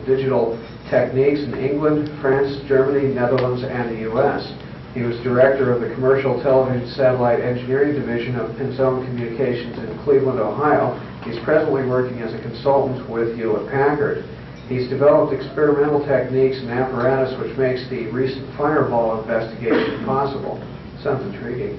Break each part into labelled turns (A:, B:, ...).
A: digital techniques in England, France, Germany, Netherlands, and the U.S. He was director of the Commercial Television Satellite Engineering Division of Pinzone Communications in Cleveland, Ohio. He's presently working as a consultant with Hewlett-Packard. He's developed experimental techniques and apparatus which makes the recent Fireball investigation possible. Sounds intriguing.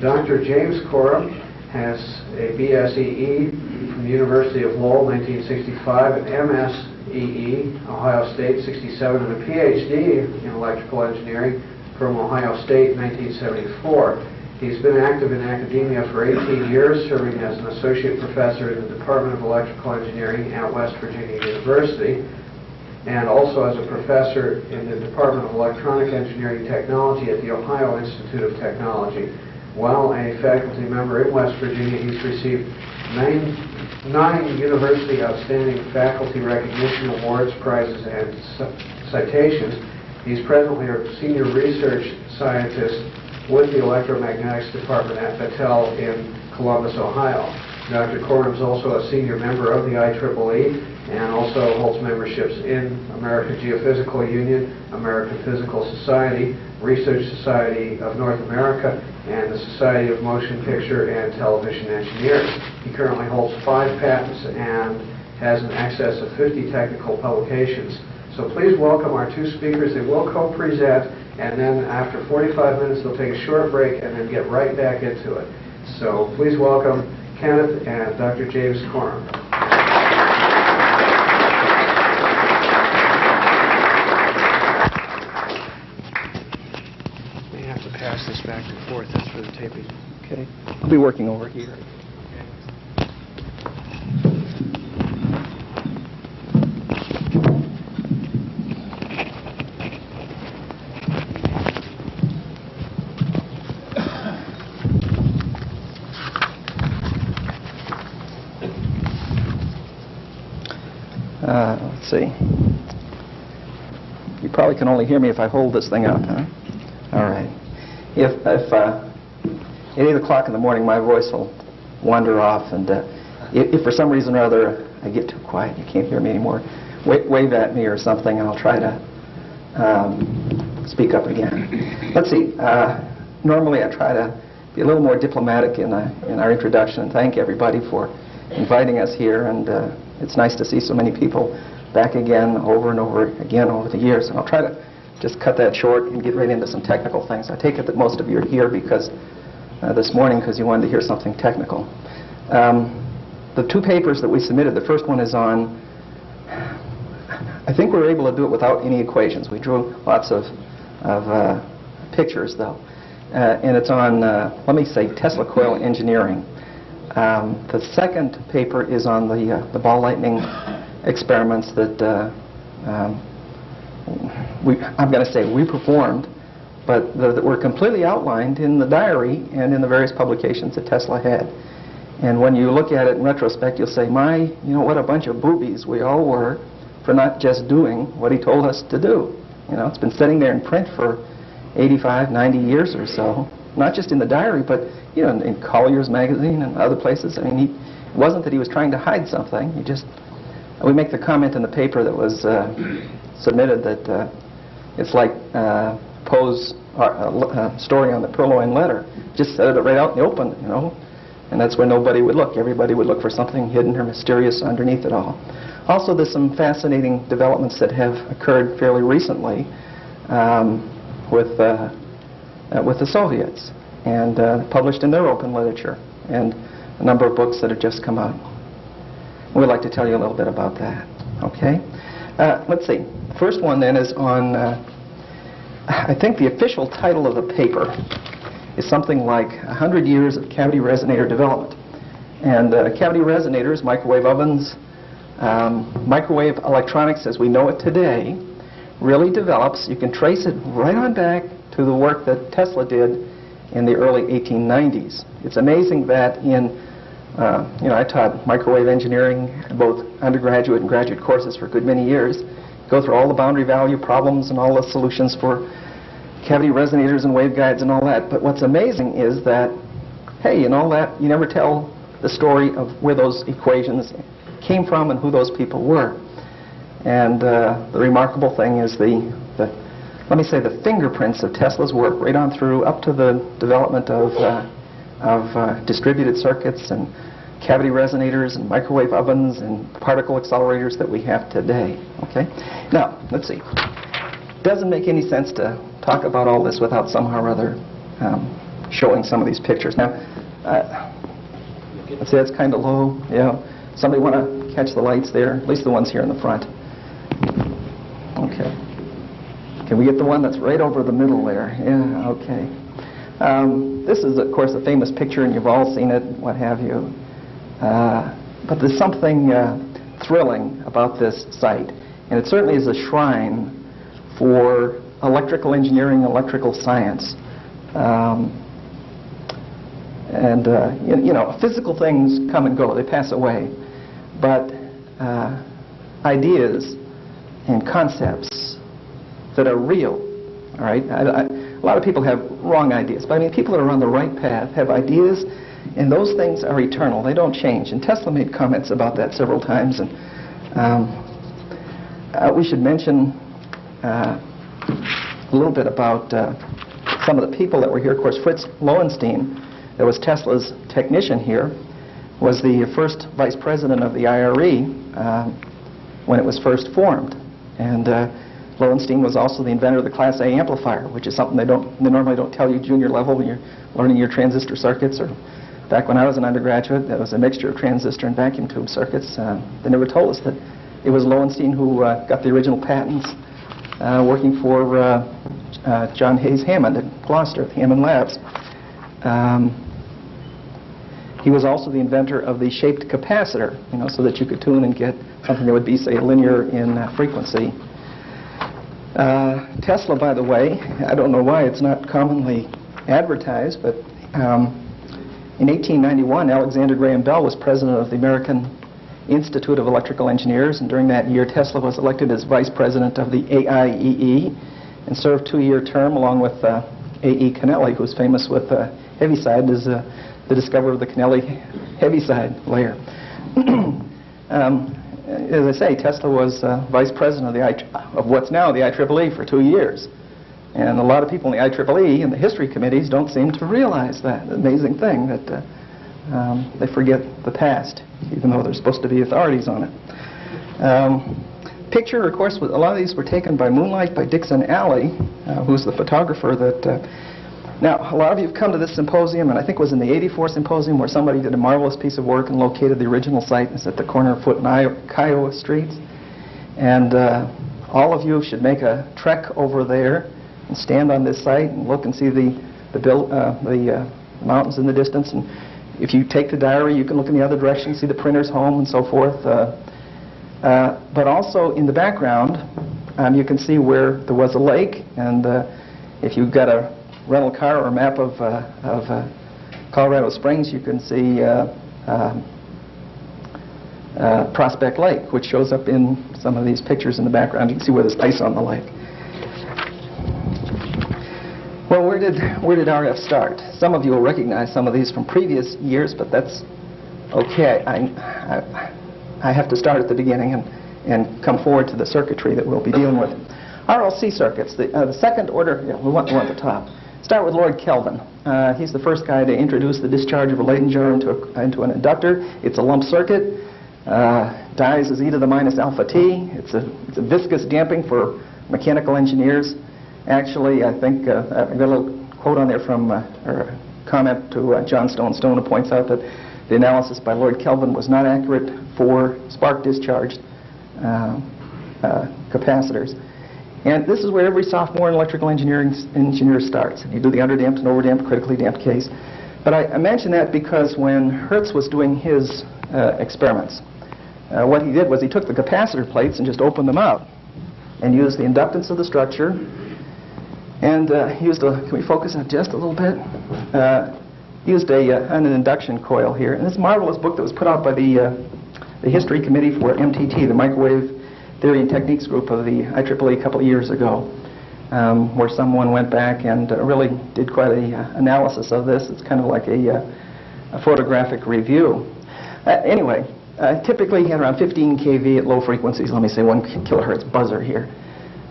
A: Dr. James Corum has a BSEE from the University of Lowell, 1965, an MSEE, Ohio State, 67, and a PhD in electrical engineering from Ohio State, 1974. He's been active in academia for 18 years, serving as an associate professor in the Department of Electrical Engineering at West Virginia University, and also as a professor in the Department of Electronic Engineering Technology at the Ohio Institute of Technology. While a faculty member in West Virginia, he's received nine University Outstanding Faculty Recognition Awards, prizes, and citations. He's presently a senior research scientist with the Electromagnetics Department at Battelle in Columbus, Ohio. Dr. Corum is also a senior member of the IEEE and also holds memberships in American Geophysical Union, American Physical Society, Research Society of North America, and the Society of Motion Picture and Television Engineers. He currently holds 5 patents and has in excess of 50 technical publications. So please welcome our 2 speakers. They will co-present, and then after 45 minutes they'll take a short break and then get right back into it. So please welcome Kenneth and Dr. James Corum. May have to pass this back and forth. That's for the taping.
B: Okay. I'll be working over here. Let's see. You probably can only hear me if I hold this thing up, huh? All right. If at 8 o'clock in the morning my voice will wander off, and if for some reason or other I get too quiet, you can't hear me anymore, wave at me or something, and I'll try to speak up again. Let's see. Normally I try to be a little more diplomatic in our introduction and thank everybody for inviting us here, and it's nice to see so many people back again over and over again over the years, and I'll try to just cut that short and get right into some technical things. I take it that most of you are here because this morning because you wanted to hear something technical. The 2 papers that we submitted, the first one is on, I think we were able to do it without any equations. We drew lots of pictures though, and it's on, let me say, Tesla coil engineering. The second paper is on the ball lightning experiments that I'm going to say we performed, but that were completely outlined in the diary and in the various publications that Tesla had. And when you look at it in retrospect, you'll say, what a bunch of boobies we all were for not just doing what he told us to do. It's been sitting there in print for 85, 90 years or so, not just in the diary, but in Collier's magazine and other places. I mean, it wasn't that he was trying to hide something. We make the comment in the paper that was submitted that it's like Poe's story on the Purloined Letter. Just said it right out in the open, and that's where nobody would look. Everybody would look for something hidden or mysterious underneath it all. Also, there's some fascinating developments that have occurred fairly recently with the Soviets, and published in their open literature, and a number of books that have just come out. We'd like to tell you a little bit about that. Okay? Let's see. The first one then is on, I think the official title of the paper is something like 100 Years of Cavity Resonator Development. And cavity resonators, microwave ovens, microwave electronics as we know it today, really develops. You can trace it right on back to the work that Tesla did in the early 1890s. It's amazing that I taught microwave engineering, both undergraduate and graduate courses for a good many years. Go through all the boundary value problems and all the solutions for cavity resonators and waveguides and all that. But what's amazing is that, hey, in all that, you never tell the story of where those equations came from and who those people were. And the remarkable thing is let me say, the fingerprints of Tesla's work right on through up to the development of distributed circuits and cavity resonators and microwave ovens and particle accelerators that we have today. Okay? Now, let's see. Doesn't make any sense to talk about all this without somehow or other showing some of these pictures. Now, let's see, that's kind of low. Yeah. Somebody want to catch the lights there? At least the ones here in the front. Okay. Can we get the one that's right over the middle there? Yeah, okay. This is, of course, a famous picture, and you've all seen it, what have you. But there's something thrilling about this site, and it certainly is a shrine for electrical engineering, electrical science. You know, physical things come and go, they pass away, but ideas and concepts that are real, all right? A lot of people have wrong ideas, but I mean, people that are on the right path have ideas, and those things are eternal. They don't change. And Tesla made comments about that several times. And we should mention a little bit about some of the people that were here. Of course, Fritz Lowenstein, that was Tesla's technician here, was the first vice president of the IRE when it was first formed. And Lowenstein was also the inventor of the Class A amplifier, which is something they normally don't tell you junior level when you're learning your transistor circuits. Or back when I was an undergraduate, that was a mixture of transistor and vacuum tube circuits. They never told us that it was Lowenstein who got the original patents working for John Hayes Hammond at Gloucester at the Hammond Labs. He was also the inventor of the shaped capacitor, you know, so that you could tune and get something that would be, say, linear in frequency. Tesla, by the way, I don't know why it's not commonly advertised, but in 1891, Alexander Graham Bell was president of the American Institute of Electrical Engineers, and during that year, Tesla was elected as vice president of the AIEE and served a 2-year term along with A.E. Kennelly, who's famous with Heaviside as the discoverer of the Kennelly Heaviside layer. As I say, Tesla was vice president of what's now the IEEE for 2 years. And a lot of people in the IEEE and the history committees don't seem to realize that amazing thing, that they forget the past, even though they're supposed to be authorities on it. Picture, of course, a lot of these were taken by moonlight by Dixon Alley, who's the photographer that... now, a lot of you have come to this symposium, and I think it was in the 84 symposium where somebody did a marvelous piece of work and located the original site. It's at the corner of Foote and Kiowa Streets. And all of you should make a trek over there and stand on this site and look and see the mountains in the distance. And if you take the diary, you can look in the other direction, see the printer's home and so forth. But also in the background, you can see where there was a lake. And if you've got a rental car or a map of Colorado Springs, you can see Prospect Lake, which shows up in some of these pictures in the background. You can see where there's ice on the lake. Well, where did RF start? Some of you will recognize some of these from previous years, but that's okay. I have to start at the beginning and come forward to the circuitry that we'll be dealing with. RLC circuits, the second order, yeah, we want at the top. Start with Lord Kelvin. He's the first guy to introduce the discharge of a Leyden jar into an inductor. It's a lump circuit. Dies as e to the minus alpha t. It's a viscous damping for mechanical engineers. Actually, I think I've got a little quote on there from, or a comment to John Stone. Stone points out that the analysis by Lord Kelvin was not accurate for spark discharged capacitors. And this is where every sophomore in electrical engineer starts. You do the underdamped and overdamped, critically damped case. But I mention that because when Hertz was doing his experiments, what he did was he took the capacitor plates and just opened them out and used the inductance of the structure and used a, can we focus on just a little bit? Used an induction coil here. And this marvelous book that was put out by the History Committee for MTT, the Microwave Theory and Techniques group of the IEEE a couple of years ago, where someone went back and really did quite an analysis of this. It's kind of like a photographic review. Anyway, Typically, he had around 15 kV at low frequencies, let me say 1 kilohertz buzzer here,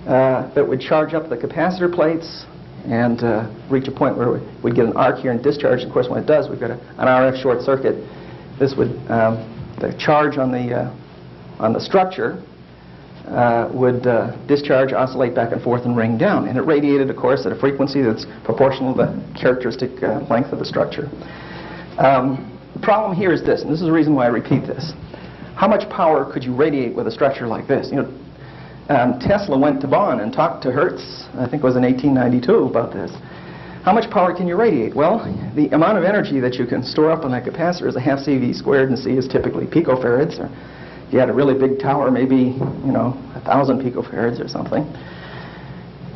B: that would charge up the capacitor plates and reach a point where we'd get an arc here and discharge. Of course, when it does, we've got an RF short circuit. This would, the charge on the structure would discharge, oscillate back and forth, and ring down. And it radiated, of course, at a frequency that's proportional to the characteristic length of the structure. The problem here is this, and this is the reason why I repeat this. How much power could you radiate with a structure like this? You know, Tesla went to Bonn and talked to Hertz, I think it was in 1892, about this. How much power can you radiate? Well, the amount of energy that you can store up on that capacitor is a half CV squared, and C is typically picofarads. Or if you had a really big tower, maybe, you know, 1,000 picofarads or something.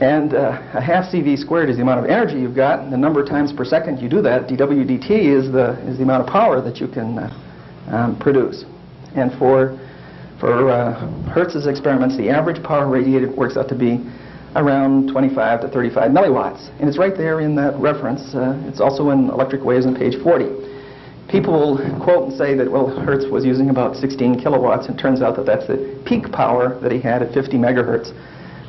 B: And a half CV squared is the amount of energy you've got, and the number of times per second you do that, dW dt, is the amount of power that you can produce. And for Hertz's experiments, the average power radiated works out to be around 25 to 35 milliwatts. And it's right there in that reference. It's also in Electric Waves on page 40. People will quote and say that, well, Hertz was using about 16 kilowatts, and it turns out that that's the peak power that he had at 50 megahertz.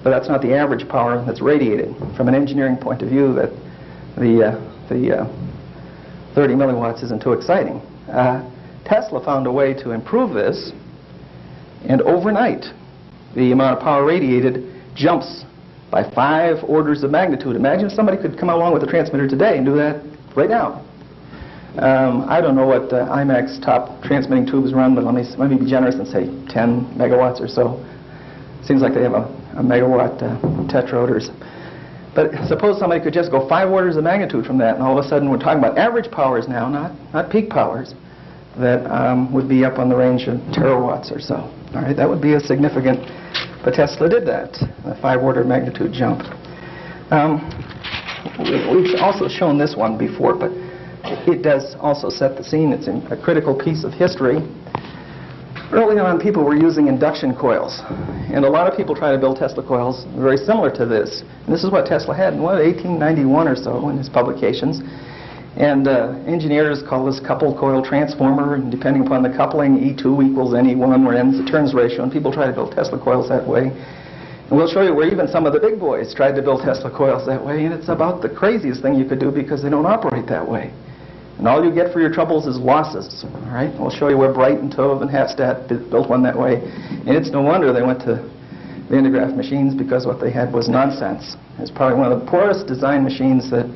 B: But that's not the average power that's radiated. From an engineering point of view, that the 30 milliwatts isn't too exciting. Tesla found a way to improve this, and overnight, the amount of power radiated jumps by 5 orders of magnitude. Imagine if somebody could come along with a transmitter today and do that right now. I don't know what IMAX top transmitting tubes run, but let me be generous and say 10 megawatts or so. Seems like they have a megawatt tetroders. But suppose somebody could just go 5 orders of magnitude from that, and all of a sudden we're talking about average powers now, not peak powers, that would be up on the range of terawatts or so. All right, that would be a significant, but Tesla did that, a 5 order magnitude jump. We've also shown this one before, but it does also set the scene. It's a critical piece of history. Early on, people were using induction coils, and a lot of people try to build Tesla coils very similar to this. And this is what Tesla had in 1891 or so in his publications. And engineers call this coupled coil transformer, and depending upon the coupling, E2 equals NE1, where N is the turns ratio, and people try to build Tesla coils that way. And we'll show you where even some of the big boys tried to build Tesla coils that way, and it's about the craziest thing you could do because they don't operate that way. And all you get for your troubles is losses. All right? We'll show you where Bright and Tove and Hafstad built one that way. And it's no wonder they went to Van de Graaff machines, because what they had was nonsense. It's probably one of the poorest design machines that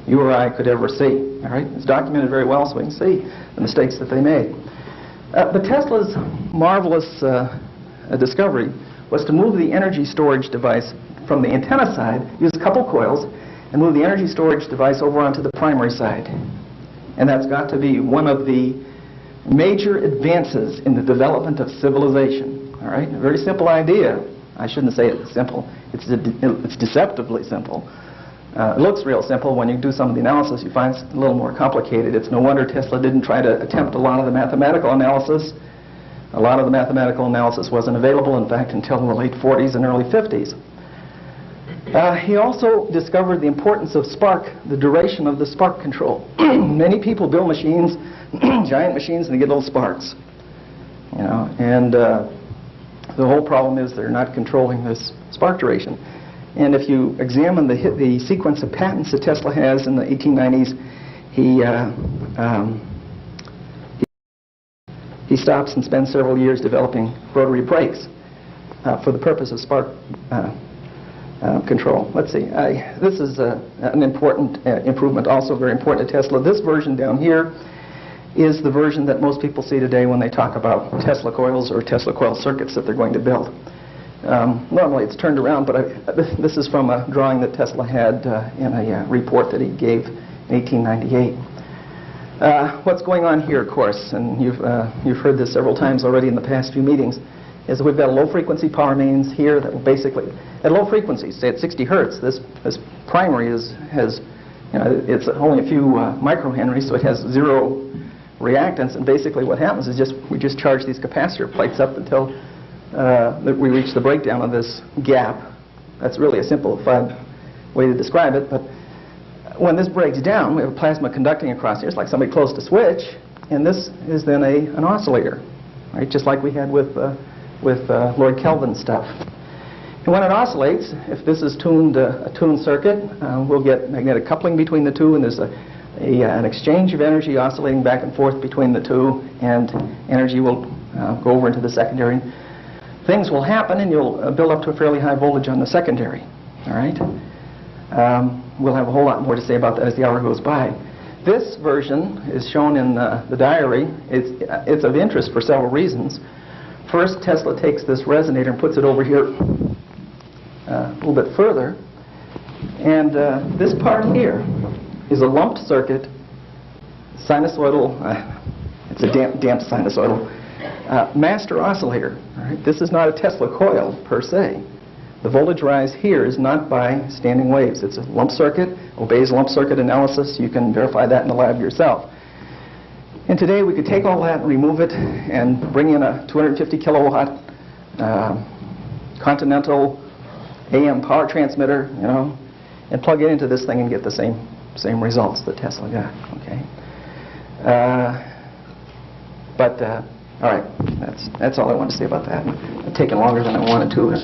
B: you or I could ever see. All right? It's documented very well, so we can see the mistakes that they made. But Tesla's marvelous discovery was to move the energy storage device from the antenna side, use a couple coils, and move the energy storage device over onto the primary side. And that's got to be one of the major advances in the development of civilization. All right? A very simple idea. I shouldn't say it's simple. It's deceptively simple. It looks real simple. When you do some of the analysis, you find it's a little more complicated. It's no wonder Tesla didn't try to attempt a lot of the mathematical analysis. A lot of the mathematical analysis wasn't available, in fact, until the late 40s and early 50s. He also discovered the importance of spark, the duration of the spark control. Many people build machines, giant machines, and they get little sparks. You know, and the whole problem is they're not controlling this spark duration. And if you examine the sequence of patents that Tesla has in the 1890s, he stops and spends several years developing rotary brakes for the purpose of spark control. Let's see. This is an important improvement, also very important to Tesla. This version down here is the version that most people see today when they talk about Tesla coils or Tesla coil circuits that they're going to build. Normally it's turned around, but this is from a drawing that Tesla had in a report that he gave in 1898. What's going on here, of course, and you've heard this several times already in the past few meetings, is that we've got a low-frequency power mains here that will basically, at low frequencies, say at 60 hertz, this primary has, you know, it's only a few microhenries, so it has 0 reactance, and basically what happens is we just charge these capacitor plates up until we reach the breakdown of this gap. That's really a simplified way to describe it, but when this breaks down, we have a plasma conducting across here. It's like somebody closed a switch, and this is then an oscillator, right? Just like we had with Lord Kelvin's stuff. And when it oscillates, if this is a tuned circuit, we'll get magnetic coupling between the two, and there's an exchange of energy oscillating back and forth between the two, and energy will go over into the secondary. Things will happen, and you'll build up to a fairly high voltage on the secondary. All right? We'll have a whole lot more to say about that as the hour goes by. This version is shown in the diary. It's of interest for several reasons. First, Tesla takes this resonator and puts it over here a little bit further. And this part here is a lumped circuit, sinusoidal, it's a damped sinusoidal, master oscillator. All right? This is not a Tesla coil per se. The voltage rise here is not by standing waves. It's a lump circuit, obeys lump circuit analysis. You can verify that in the lab yourself. And today we could take all that and remove it and bring in a 250 kilowatt Continental AM power transmitter, you know, and plug it into this thing and get the same results that Tesla got. Okay. All right, that's all I want to say about that. It's taken longer than I wanted to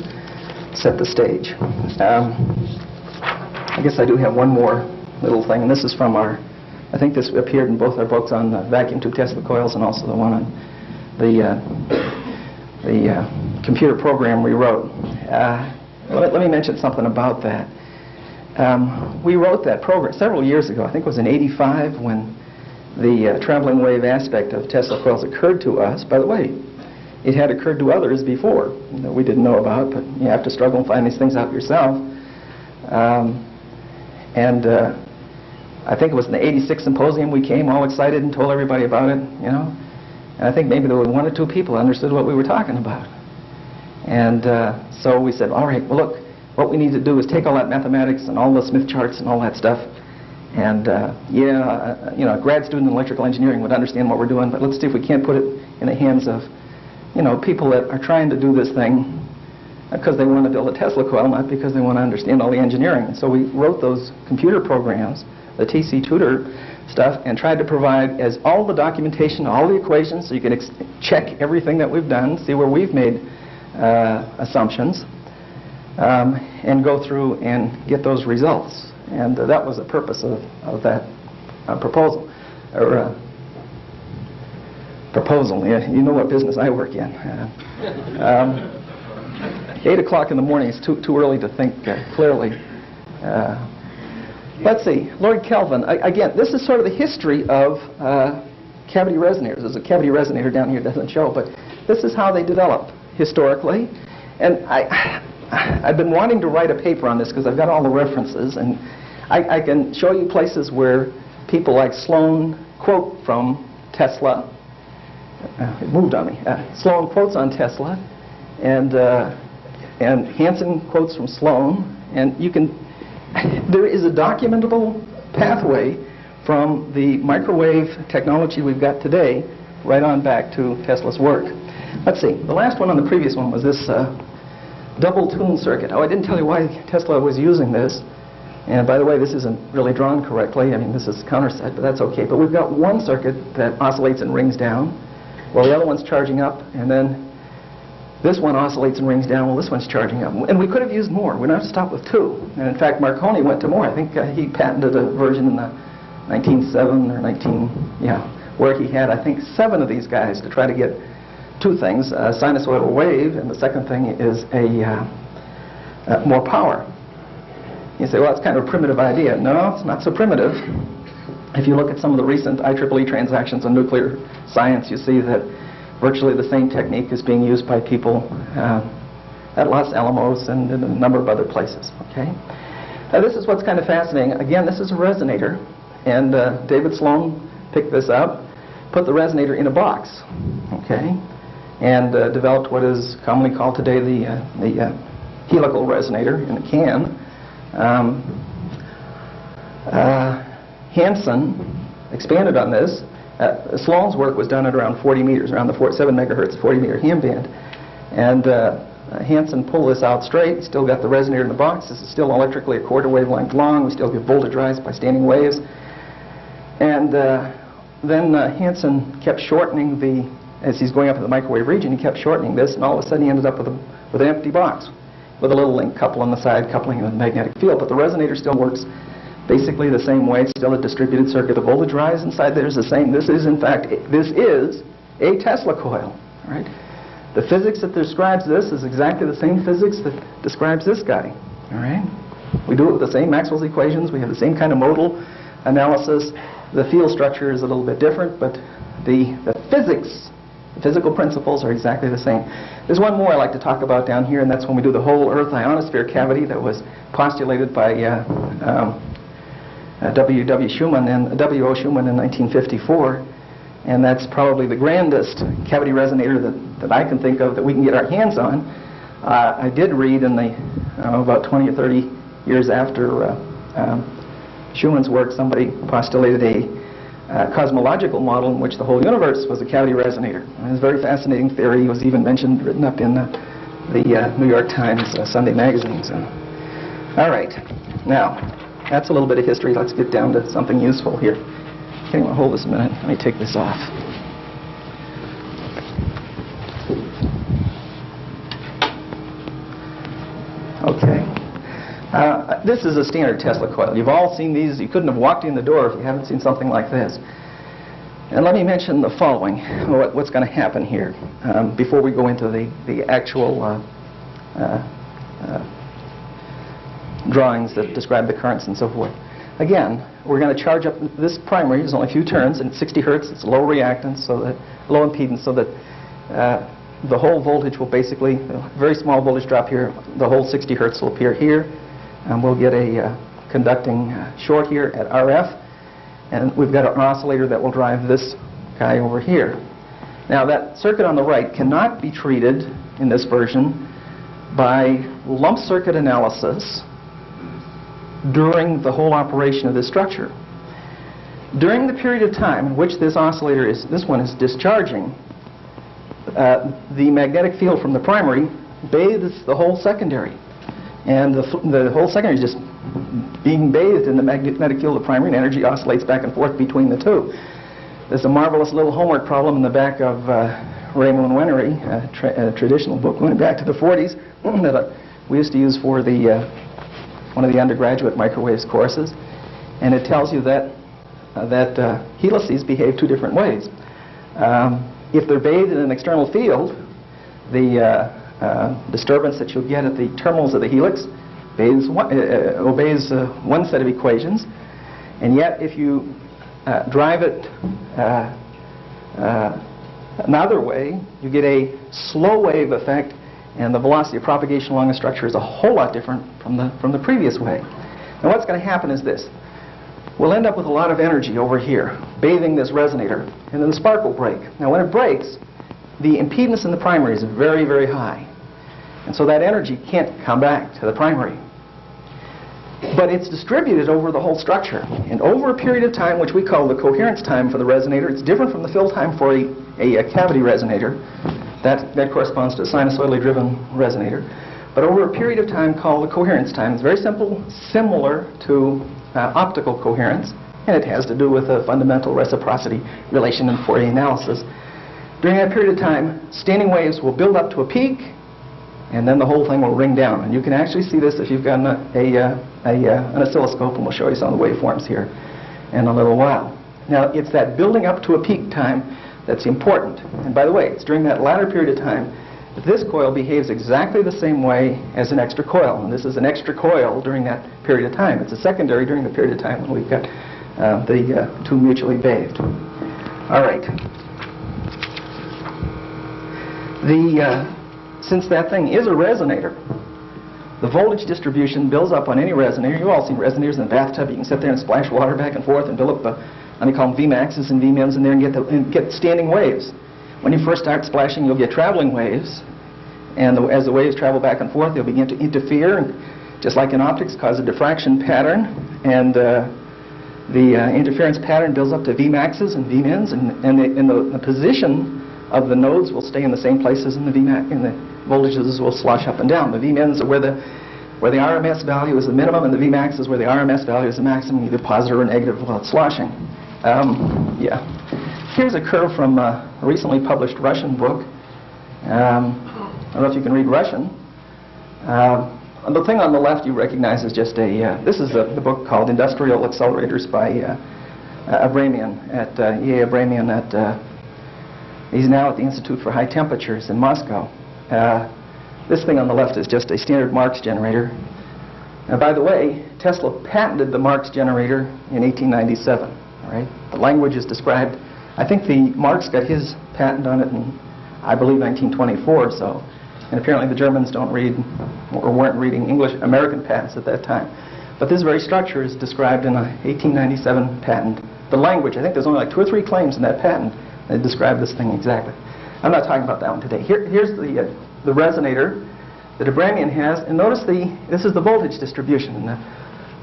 B: set the stage. I guess I do have one more little thing, and this is from I think this appeared in both our books on the vacuum tube Tesla coils, and also the one on the computer program we wrote. Let me mention something about that. We wrote that program several years ago. I think it was in '85 when the traveling wave aspect of Tesla coils occurred to us. By the way, it had occurred to others before that we didn't know about, but you have to struggle and find these things out yourself. I think it was in the '86 symposium we came all excited and told everybody about it, you know. And I think maybe there were 1 or 2 people who understood what we were talking about. And so we said, all right, well, look, what we need to do is take all that mathematics and all the Smith charts and all that stuff, and you know, a grad student in electrical engineering would understand what we're doing, but let's see if we can't put it in the hands of, you know, people that are trying to do this thing because they want to build a Tesla coil, not because they want to understand all the engineering. So we wrote those computer programs, the TC Tutor stuff, and tried to provide as all the documentation, all the equations, so you can check everything that we've done, see where we've made assumptions, and go through and get those results. And that was the purpose of that proposal. Proposal, yeah, you know what business I work in. 8 o'clock in the morning is too early to think clearly. Let's see, Lord Kelvin, again, this is sort of the history of cavity resonators. There's a cavity resonator down here that doesn't show, but this is how they developed historically. And I've been wanting to write a paper on this because I've got all the references, and I can show you places where people like Sloan quote from Tesla. It moved on me. Sloan quotes on Tesla, and Hansen quotes from Sloan, and you can. There is a documentable pathway from the microwave technology we've got today right on back to Tesla's work. Let's see. The last one on the previous one was this double tune circuit. Oh, I didn't tell you why Tesla was using this. And by the way, this isn't really drawn correctly. I mean, this is counterset, but that's okay. But we've got one circuit that oscillates and rings down, while the other one's charging up, and then this one oscillates and rings down while this one's charging up. And we could have used more. We don't have to stop with 2. And in fact, Marconi went to more. I think he patented a version in the 1907 or 19, where he had, I think, 7 of these guys to try to get 2 things, a sinusoidal wave, and the second thing is more power. You say, well, that's kind of a primitive idea. No, it's not so primitive. If you look at some of the recent IEEE transactions on nuclear science, you see that virtually the same technique is being used by people at Los Alamos and in a number of other places. Okay. Now, this is what's kind of fascinating. Again, this is a resonator, and David Sloan picked this up, put the resonator in a box, okay, and developed what is commonly called today the helical resonator in a can. Hansen expanded on this. Sloan's work was done at around 40 meters, around the 7 megahertz, 40 meter ham band. And Hansen pulled this out straight, still got the resonator in the box. This is still electrically a quarter wavelength long. We still get voltage rise by standing waves. And then Hansen kept shortening as he's going up in the microwave region, he kept shortening this, and all of a sudden he ended up with an empty box with a little link couple on the side, coupling with a magnetic field. But the resonator still works basically the same way. It's still a distributed circuit. The voltage rise inside there is the same. This is, in fact, this is a Tesla coil. All right? The physics that describes this is exactly the same physics that describes this guy. All right? We do it with the same Maxwell's equations. We have the same kind of modal analysis. The field structure is a little bit different, but the physics, the physical principles are exactly the same. There's one more I like to talk about down here, and that's when we do the whole Earth ionosphere cavity that was postulated by W.O. Schumann in 1954. And that's probably the grandest cavity resonator that I can think of that we can get our hands on. I did read in the about 20 or 30 years after Schumann's work, somebody postulated a cosmological model in which the whole universe was a cavity resonator. And it was a very fascinating theory. It was even mentioned, written up in the New York Times Sunday magazine. So. All right. Now, that's a little bit of history. Let's get down to something useful here. Okay, well, hold this a minute. Let me take this off. Okay. This is a standard Tesla coil. You've all seen these. You couldn't have walked in the door if you haven't seen something like this. And let me mention the following, what's going to happen here before we go into the actual drawings that describe the currents and so forth. Again, we're going to charge up this primary. There's only a few turns, and 60 hertz. It's low reactance, so that low impedance, so that the whole voltage will basically, a very small voltage drop here. The whole 60 hertz will appear here, and we'll get a conducting short here at RF, and we've got an oscillator that will drive this guy over here. Now, that circuit on the right cannot be treated in this version by lump circuit analysis during the whole operation of this structure. During the period of time in which this oscillator this one is discharging, the magnetic field from the primary bathes the whole secondary. And the whole secondary is just being bathed in the magnetic field of the primary, and energy oscillates back and forth between the two. There's a marvelous little homework problem in the back of Raymond Wennery, a traditional book going back to the 40s that we used to use for one of the undergraduate microwaves courses, and it tells you that helices behave two different ways. If they're bathed in an external field, the disturbance that you'll get at the terminals of the helix obeys one set of equations, and yet if you drive it another way, you get a slow wave effect, and the velocity of propagation along the structure is a whole lot different from the previous way. Now, what's going to happen is this. We'll end up with a lot of energy over here, bathing this resonator, and then the spark will break. Now, when it breaks, the impedance in the primary is very, very high. And so that energy can't come back to the primary. But it's distributed over the whole structure. And over a period of time, which we call the coherence time for the resonator, it's different from the fill time for a cavity resonator. That corresponds to a sinusoidally driven resonator. But over a period of time called the coherence time, it's very simple, similar to optical coherence, and it has to do with a fundamental reciprocity relation in Fourier analysis. During that period of time, standing waves will build up to a peak, and then the whole thing will ring down. And you can actually see this if you've got an oscilloscope, and we'll show you some of the waveforms here in a little while. Now, it's that building up to a peak time that's important. And by the way, it's during that latter period of time that this coil behaves exactly the same way as an extra coil. And this is an extra coil during that period of time. It's a secondary during the period of time when we've got the two mutually bathed. All right. Since that thing is a resonator, the voltage distribution builds up on any resonator. You've all seen resonators in the bathtub. You can sit there and splash water back and forth and build up they call them Vmaxes and Vmims in there and get standing waves. When you first start splashing, you'll get traveling waves. And as the waves travel back and forth, they'll begin to interfere, and just like in optics, cause a diffraction pattern. And the interference pattern builds up to Vmaxes and Vmins, and the position of the nodes will stay in the same places, and the voltages will slosh up and down. The Vmins are where the RMS value is the minimum, and the Vmax is where the RMS value is the maximum, either positive or negative without sloshing. Yeah. Here's a curve from a recently published Russian book. I don't know if you can read Russian. The thing on the left you recognize is just a, this is the book called Industrial Accelerators by Abramian at Abramian at, he's now at the Institute for High Temperatures in Moscow. This thing on the left is just a standard Marx generator. By the way, Tesla patented the Marx generator in 1897. All right? The language is described, I think the Marx got his patent on it in, I believe, 1924 or so. And apparently the Germans don't read, or weren't reading English, American patents at that time. But this very structure is described in a 1897 patent. The language, I think there's only like 2 or 3 claims in that patent that describe this thing exactly. I'm not talking about that one today. Here's the resonator that Abramian has, and notice this is the voltage distribution. And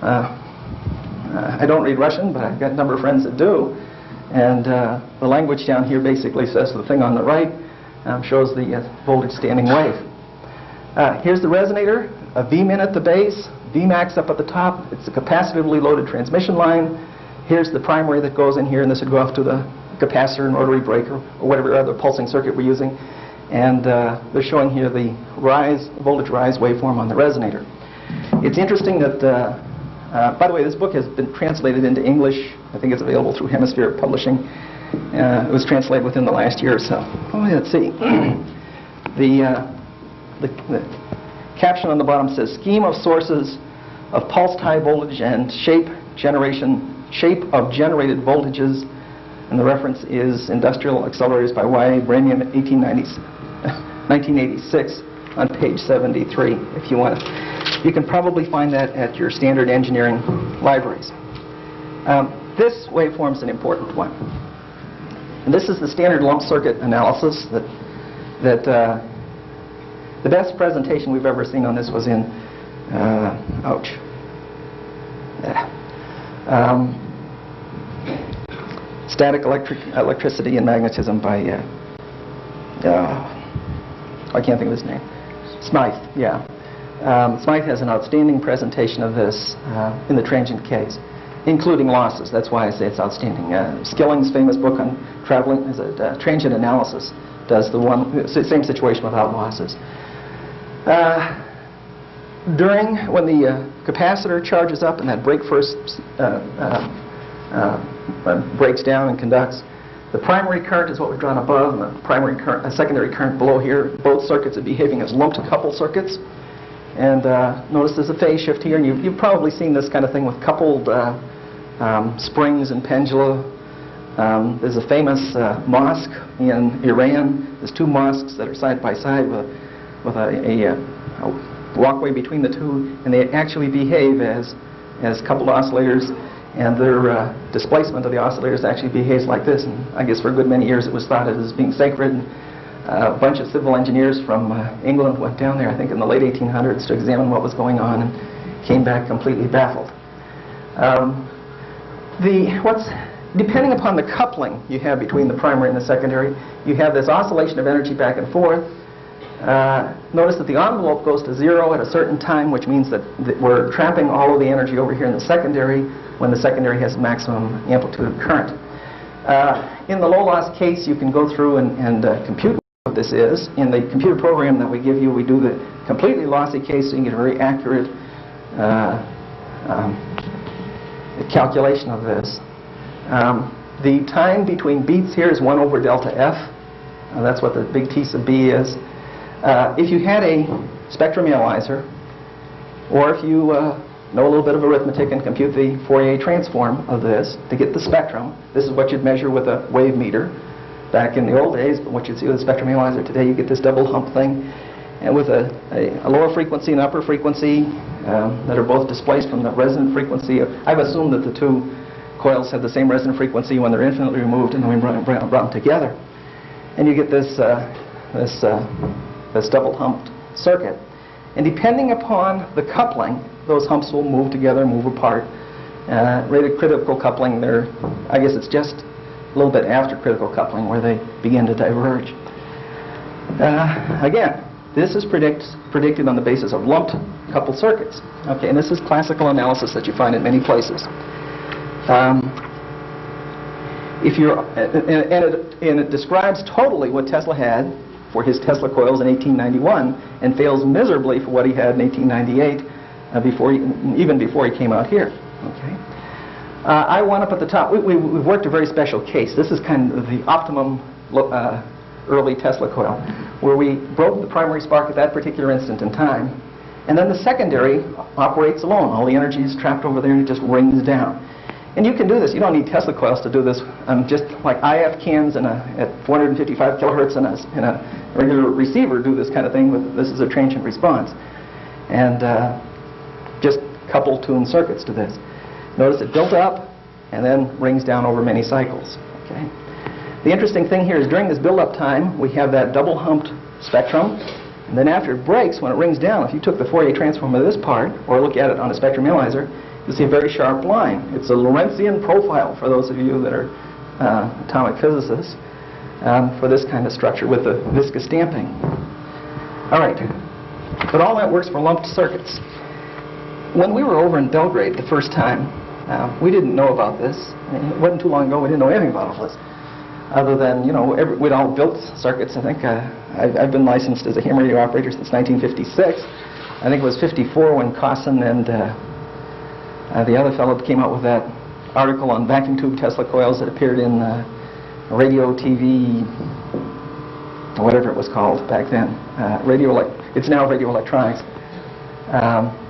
B: I don't read Russian, but I've got a number of friends that do. And the language down here basically says the thing on the right shows the voltage standing wave. Here's the resonator, a Vmin at the base, Vmax up at the top. It's a capacitively loaded transmission line. Here's the primary that goes in here, and this would go off to the capacitor and rotary breaker, or whatever other pulsing circuit we're using. And they're showing here the voltage rise waveform on the resonator. It's interesting that, by the way, this book has been translated into English. I think it's available through Hemispheric Publishing. It was translated within the last year or so. Oh, let's see. The caption on the bottom says, "Scheme of sources of pulsed high voltage and shape of generated voltages," and the reference is Industrial Accelerators by Y. Abramian, 1986, on page 73, if you want to. You can probably find that at your standard engineering libraries. This waveform is an important one. And this is the standard lump circuit analysis that the best presentation we've ever seen on this was in, Static Electricity and Magnetism by, I can't think of his name. Smythe, yeah. Smythe has an outstanding presentation of this in the transient case, including losses. That's why I say it's outstanding. Skilling's famous book on traveling is a transient analysis. Does the same situation without losses. When the capacitor charges up and that break first breaks down and conducts, the primary current is what we've drawn above, and the primary current, secondary current below here. Both circuits are behaving as lumped couple circuits. And notice there's a phase shift here, and you've probably seen this kind of thing with coupled springs and pendula. There's a famous mosque in Iran. There's 2 mosques that are side by side with a walkway between the two, and they actually behave as coupled oscillators, and their displacement of the oscillators actually behaves like this. And I guess for a good many years it was thought of as being sacred. And a bunch of civil engineers from England went down there, I think in the late 1800s, to examine what was going on, and came back completely baffled. Depending upon the coupling you have between the primary and the secondary, you have this oscillation of energy back and forth. Notice that the envelope goes to 0 at a certain time, which means that we're trapping all of the energy over here in the secondary when the secondary has maximum amplitude of current. In the low loss case, you can go through and compute what this is. In the computer program that we give you, we do the completely lossy case, so you can get a very accurate calculation of this. The time between beats here is 1 over delta F. That's what the big T sub B is. If you had a spectrum analyzer, or if you know a little bit of arithmetic and compute the Fourier transform of this to get the spectrum, this is what you'd measure with a wave meter back in the old days, but what you'd see with a spectrum analyzer today, you get this double hump thing, and with a lower frequency and upper frequency that are both displaced from the resonant frequency. I've assumed that the 2 coils have the same resonant frequency when they're infinitely removed, and then we brought them together, and you get this double humped circuit. And depending upon the coupling, those humps will move together, move apart. Rated critical coupling, I guess it's just a little bit after critical coupling where they begin to diverge. Again, this is predicted on the basis of lumped coupled circuits. Okay, and this is classical analysis that you find in many places. if you're, and it describes totally what Tesla had for his Tesla coils in 1891 and fails miserably for what he had in 1898 even before he came out here. Okay. I want up at the top, we've worked a very special case. This is kind of the optimum early Tesla coil, where we broke the primary spark at that particular instant in time, and then the secondary operates alone. All the energy is trapped over there and it just rings down. And you can do this. You don't need Tesla coils to do this. Just like IF cans at 455 kilohertz in a regular receiver do this kind of thing. This is a transient response. And just couple tuned circuits to this. Notice it built up and then rings down over many cycles. Okay. The interesting thing here is during this build-up time, we have that double-humped spectrum. And then after it breaks, when it rings down, if you took the Fourier transform of this part, or look at it on a spectrum analyzer, you'll see a very sharp line. It's a Lorentzian profile, for those of you that are atomic physicists, for this kind of structure with the viscous damping. All right. But all that works for lumped circuits. When we were over in Belgrade the first time, we didn't know about this. It wasn't too long ago we didn't know anything about all this. Other than, you know, we'd all built circuits. I think I've been licensed as a ham radio operator since 1956. I think it was 54 when Cosson and the other fellow came out with that article on vacuum tube Tesla coils that appeared in radio, TV, or whatever it was called back then. It's now radio electronics.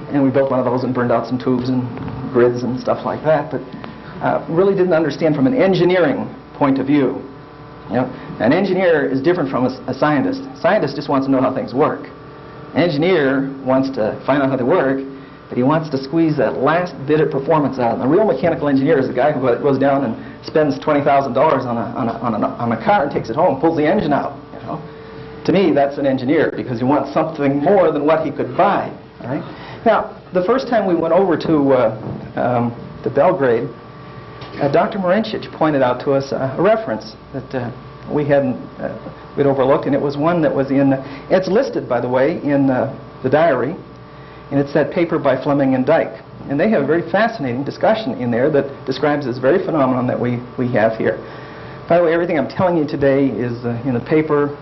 B: And we built one of those and burned out some tubes and grids and stuff like that, but really didn't understand from an engineering point of view. You know, an engineer is different from a scientist. A scientist just wants to know how things work. An engineer wants to find out how they work, but he wants to squeeze that last bit of performance out. And the real mechanical engineer is the guy who goes down and spends $20,000 on a car and takes it home and pulls the engine out. You know? To me, that's an engineer, because he wants something more than what he could buy. All right? Now, the first time we went over to Belgrade, Dr. Marincic pointed out to us a reference that we'd overlooked, and it was one that was it's listed, by the way, in the diary, and it's that paper by Fleming and Dyke. And they have a very fascinating discussion in there that describes this very phenomenon that we have here. By the way, everything I'm telling you today is in the paper.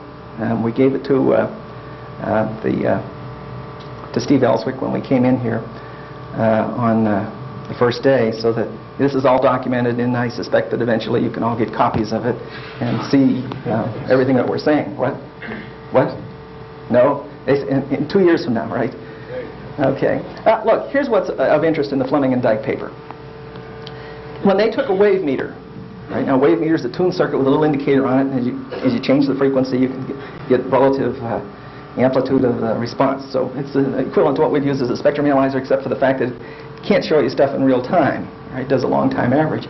B: We gave it to Steve Ellswick when we came in here on the first day, so that this is all documented, and I suspect that eventually you can all get copies of it and see everything that we're saying. What? What? No? In 2 years from now, right? Okay. Look, here's what's of interest in the Fleming and Dyke paper. When they took a wave meter, right? Now, a wave meter is a tuned circuit with a little indicator on it, and as you change the frequency, you can get relative amplitude of the response. So it's equivalent to what we'd use as a spectrum analyzer, except for the fact that it can't show you stuff in real time. Right? It does a long time average.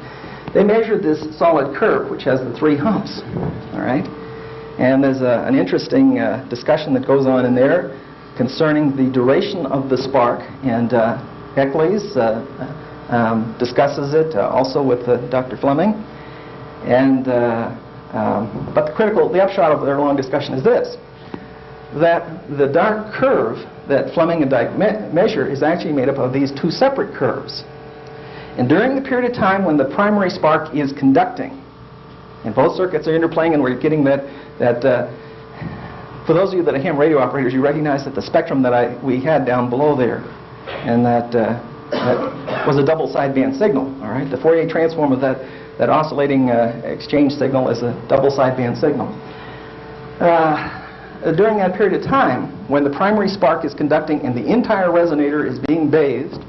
B: They measured this solid curve, which has the 3 humps. All right? And there's an interesting discussion that goes on in there concerning the duration of the spark. And Eccles discusses it also with Dr. Fleming. And but the upshot of their long discussion is this: that the dark curve that Fleming and Dyke measure is actually made up of these 2 separate curves. And during the period of time when the primary spark is conducting, and both circuits are interplaying, and we're getting that for those of you that are ham radio operators, you recognize that the spectrum that we had down below there, and that was a double sideband signal. All right, the Fourier transform of that oscillating exchange signal is a double sideband signal. During that period of time, when the primary spark is conducting and the entire resonator is being bathed,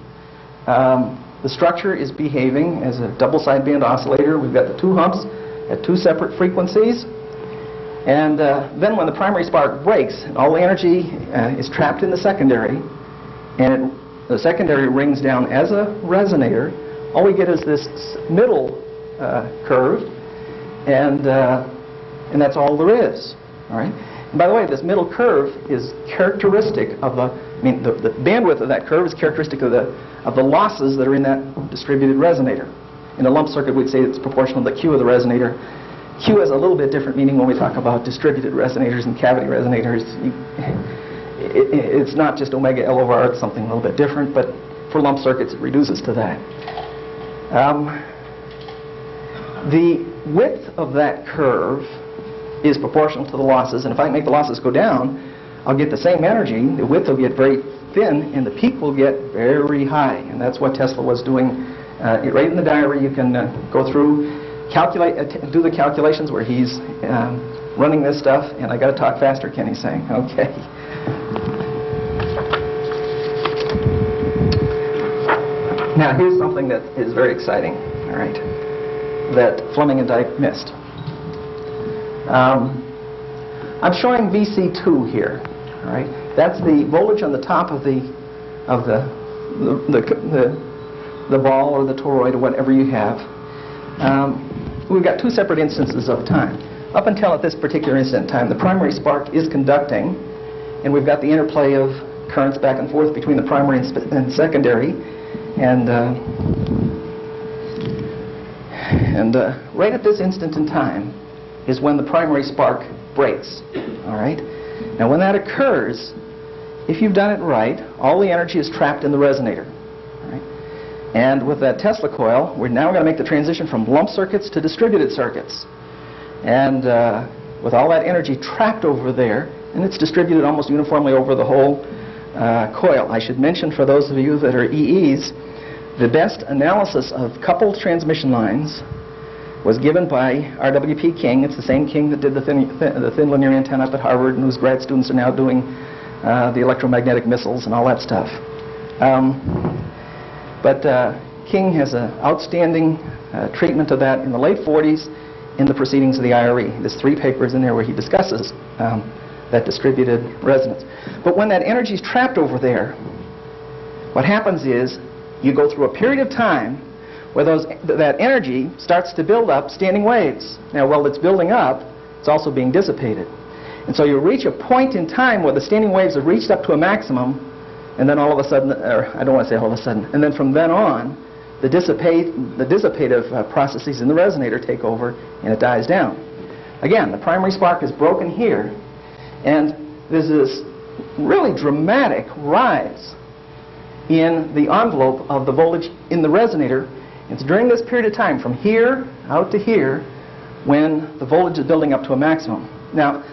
B: the structure is behaving as a double sideband oscillator. We've got the 2 humps at 2 separate frequencies. And then when the primary spark breaks, all the energy is trapped in the secondary, and the secondary rings down as a resonator. All we get is this middle curve, and that's all there is. All right. And by the way, this middle curve is characteristic of the bandwidth of that curve is characteristic of the losses that are in that distributed resonator. In a lump circuit, we'd say it's proportional to the Q of the resonator. Q has a little bit different meaning when we talk about distributed resonators and cavity resonators. It's not just omega L over R, it's something a little bit different, but for lump circuits, it reduces to that. The width of that curve is proportional to the losses, and if I make the losses go down, I'll get the same energy. The width will get very thin, and the peak will get very high, and that's what Tesla was doing. Right in the diary, you can go through, do the calculations where he's running this stuff, and I got to talk faster, Kenny's saying. Okay. Now, here's something that is very exciting, all right, that Fleming and Dyke missed. I'm showing VC2 here, all right. That's the voltage on the top of the ball or the toroid or whatever you have. We've got two separate instances of time. Up until at this particular instant in time, the primary spark is conducting, and we've got the interplay of currents back and forth between the primary and secondary. And right at this instant in time is when the primary spark breaks. All right. Now, when that occurs, if you've done it right, all the energy is trapped in the resonator. All right. And with that Tesla coil, we're now going to make the transition from lump circuits to distributed circuits. And with all that energy trapped over there, and it's distributed almost uniformly over the whole coil. I should mention, for those of you that are EEs, the best analysis of coupled transmission lines was given by R.W.P. King. It's the same King that did the thin linear antenna up at Harvard, and whose grad students are now doing the electromagnetic missiles and all that stuff. But King has an outstanding treatment of that in the late 40s in the Proceedings of the IRE. There's 3 papers in there where he discusses that distributed resonance. But when that energy is trapped over there, what happens is you go through a period of time where that energy starts to build up standing waves. Now, while it's building up, it's also being dissipated. And so you reach a point in time where the standing waves have reached up to a maximum, and then all of a sudden, or I don't want to say all of a sudden, and then from then on, the dissipative processes in the resonator take over, and it dies down. Again, the primary spark is broken here, and there's this really dramatic rise in the envelope of the voltage in the resonator. It's during this period of time, from here out to here, when the voltage is building up to a maximum. Now,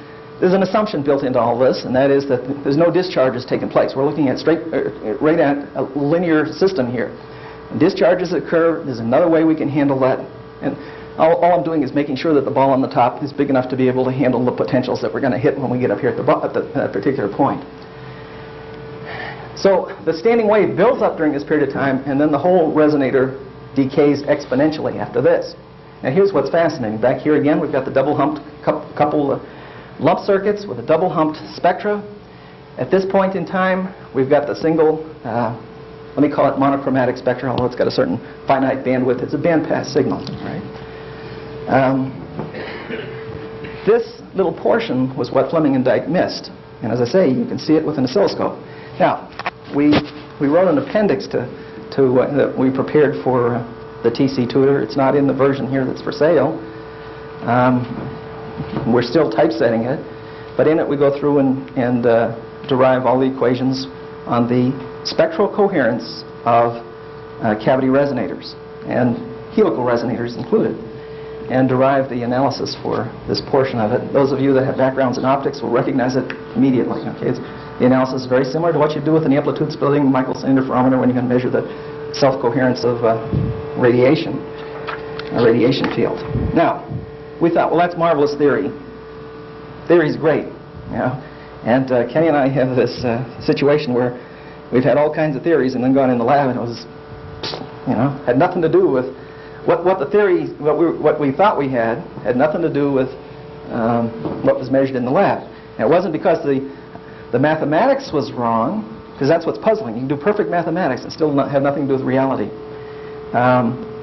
B: there's an assumption built into all this, and that is that there's no discharges taking place. We're looking at right at a linear system here. When discharges occur, there's another way we can handle that. And all I'm doing is making sure that the ball on the top is big enough to be able to handle the potentials that we're going to hit when we get up here at that particular point. So the standing wave builds up during this period of time, and then the whole resonator decays exponentially after this. Now, here's what's fascinating. Back here again, we've got the double-humped couple lump circuits with a double-humped spectra. At this point in time, we've got the single, let me call it monochromatic spectra, although it's got a certain finite bandwidth. It's a bandpass signal, right? This little portion was what Fleming and Dyke missed. And as I say, you can see it with an oscilloscope. Now, we wrote an appendix that we prepared for the TC tutor. It's not in the version here that's for sale. We're still typesetting it, but in it we go through and derive all the equations on the spectral coherence of cavity resonators, and helical resonators included, and derive the analysis for this portion of it. Those of you that have backgrounds in optics will recognize it immediately. Okay, the analysis is very similar to what you do with an amplitude splitting Michelson interferometer when you're going to measure the self-coherence of radiation, a radiation field. Now, we thought, well, that's marvelous theory. Theory's great, you know. And Kenny and I have this situation where we've had all kinds of theories and then gone in the lab and it was, you know, had nothing to do with what the theory, what we thought we had nothing to do with what was measured in the lab. And it wasn't because the mathematics was wrong, because that's what's puzzling. You can do perfect mathematics and still have nothing to do with reality.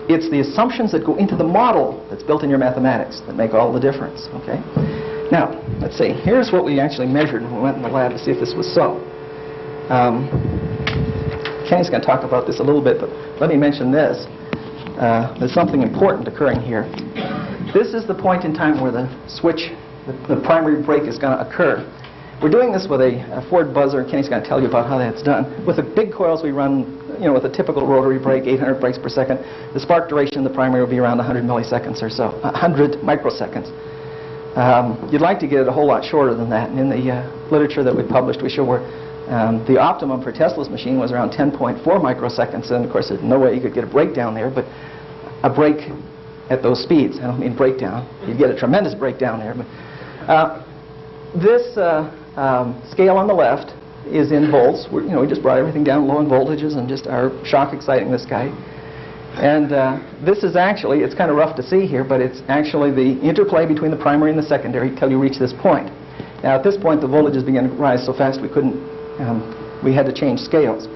B: It's the assumptions that go into the model that's built in your mathematics that make all the difference. Okay. Now, let's see. Here's what we actually measured when we went in the lab to see if this was so. Kenny's going to talk about this a little bit, but let me mention this. There's something important occurring here. This is the point in time where the switch, the primary break is going to occur. We're doing this with a Ford buzzer. Kenny's going to tell you about how that's done. With the big coils, we run with a typical rotary brake, 800 brakes per second, the spark duration in the primary will be around 100 milliseconds or so, 100 microseconds. You'd like to get it a whole lot shorter than that. And in the literature that we published, we show where the optimum for Tesla's machine was around 10.4 microseconds. And of course, there's no way you could get a breakdown there, but a break at those speeds. I don't mean breakdown. You'd get a tremendous breakdown there. But this scale on the left is in volts. We just brought everything down low in voltages and just are shock exciting this guy. And this is actually, it's kind of rough to see here, but it's actually the interplay between the primary and the secondary till you reach this point. Now at this point the voltages began to rise so fast we couldn't, we had to change scales.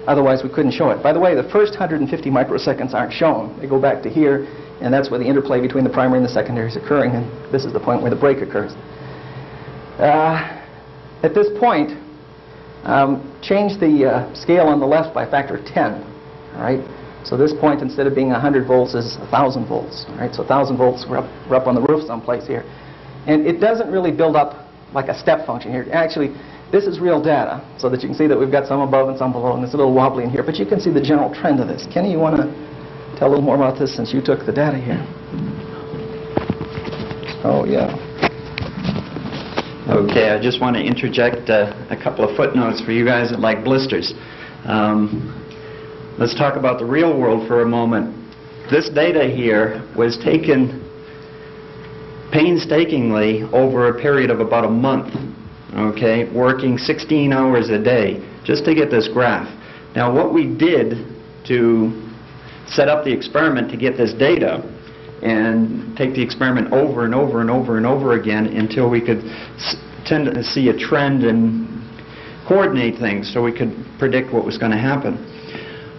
B: Otherwise we couldn't show it. By the way, the first 150 microseconds aren't shown. They go back to here, and that's where the interplay between the primary and the secondary is occurring, and this is the point where the break occurs. At this point, change the scale on the left by a factor of 10. All right? So this point, instead of being 100 volts, is 1,000 volts. All right? So 1,000 volts, we're up on the roof someplace here. And it doesn't really build up like a step function here. Actually, this is real data, so that you can see that we've got some above and some below, and it's a little wobbly in here. But you can see the general trend of this. Kenny, you want to tell a little more about this since you took the data here? Oh, yeah.
C: Okay, I just want to interject a couple of footnotes for you guys that like blisters. Let's talk about the real world for a moment. This data here was taken painstakingly over a period of about a month, okay, working 16 hours a day just to get this graph. Now what we did to set up the experiment to get this data and take the experiment over and over and over and over again until we could tend to see a trend and coordinate things so we could predict what was going to happen.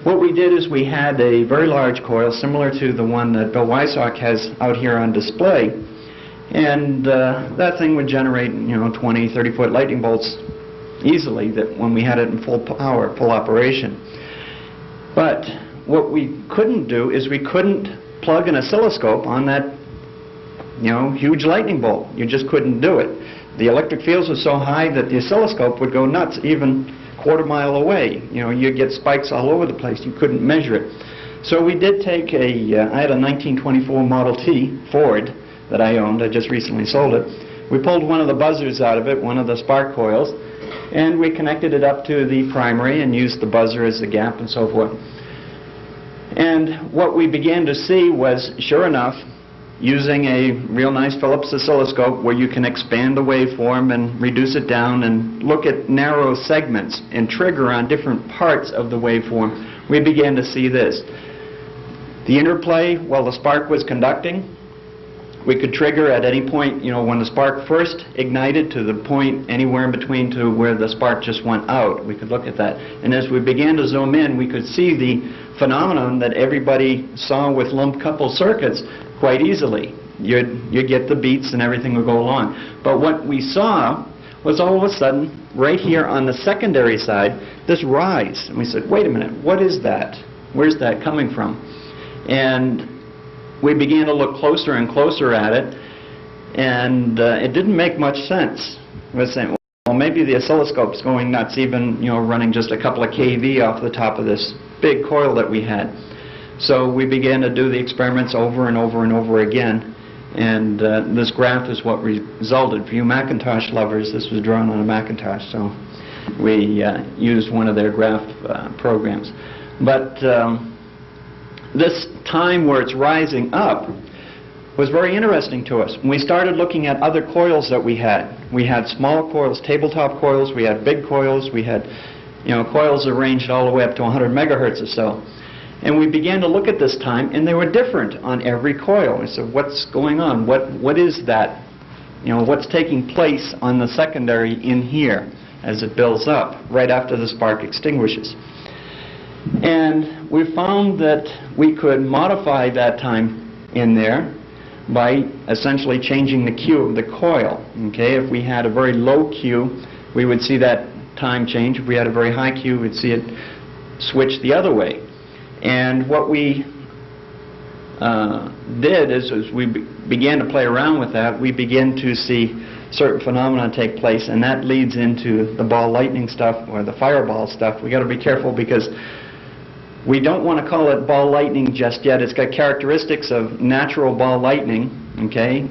C: What we did is we had a very large coil similar to the one that Bill Weissock has out here on display, and that thing would generate 20, 30-foot lightning bolts easily that when we had it in full power, full operation. But what we couldn't do is we couldn't plug an oscilloscope on that huge lightning bolt. You just couldn't do it. The electric fields were so high that the oscilloscope would go nuts even quarter-mile away. You'd get spikes all over the place. You couldn't measure it. So we did take I had a 1924 Model T Ford that I owned. I just recently sold it. We pulled one of the buzzers out of it, one of the spark coils, and we connected it up to the primary and used the buzzer as the gap and so forth. And what we began to see was, sure enough, using a real nice Philips oscilloscope where you can expand the waveform and reduce it down and look at narrow segments and trigger on different parts of the waveform, we began to see this. The interplay while the spark was conducting, we could trigger at any point, when the spark first ignited to the point anywhere in between to where the spark just went out. We could look at that. And as we began to zoom in, we could see the phenomenon that everybody saw with lump coupled circuits quite easily. You'd get the beats and everything would go along. But what we saw was all of a sudden, right here on the secondary side, this rise. And we said, wait a minute, what is that? Where's that coming from? And we began to look closer and closer at it, and it didn't make much sense. We were saying, well, maybe the oscilloscope's going nuts, even running just a couple of kV off the top of this big coil that we had. So we began to do the experiments over and over and over again, and this graph is what resulted. For you Macintosh lovers, this was drawn on a Macintosh, so we used one of their graph programs. But this time where it's rising up was very interesting to us. When we started looking at other coils that we had small coils, tabletop coils, we had big coils, we had coils that ranged all the way up to 100 megahertz or so. And we began to look at this time, and they were different on every coil. We said, what's going on? What is that? What's taking place on the secondary in here as it builds up right after the spark extinguishes? And we found that we could modify that time in there by essentially changing the Q of the coil. Okay, if we had a very low Q, we would see that time change. If we had a very high Q, we'd see it switch the other way. And what we did is, as we began to play around with that, we began to see certain phenomena take place, and that leads into the ball lightning stuff or the fireball stuff. We got to be careful because We don't want to call it ball lightning just yet. It's got characteristics of natural ball lightning, okay?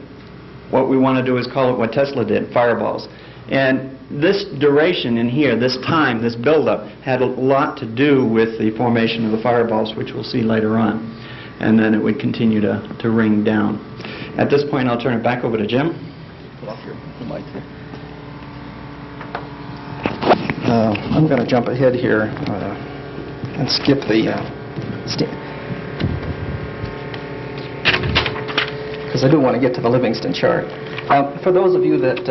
C: What we want to do is call it what Tesla did, fireballs. And this duration in here, this time, this buildup, had a lot to do with the formation of the fireballs, which we'll see later on. And then it would continue to ring down. At this point, I'll turn it back over to Jim.
B: Put off your mic here. I'm going to jump ahead here and skip the because I do want to get to the Livingston chart. For those of you that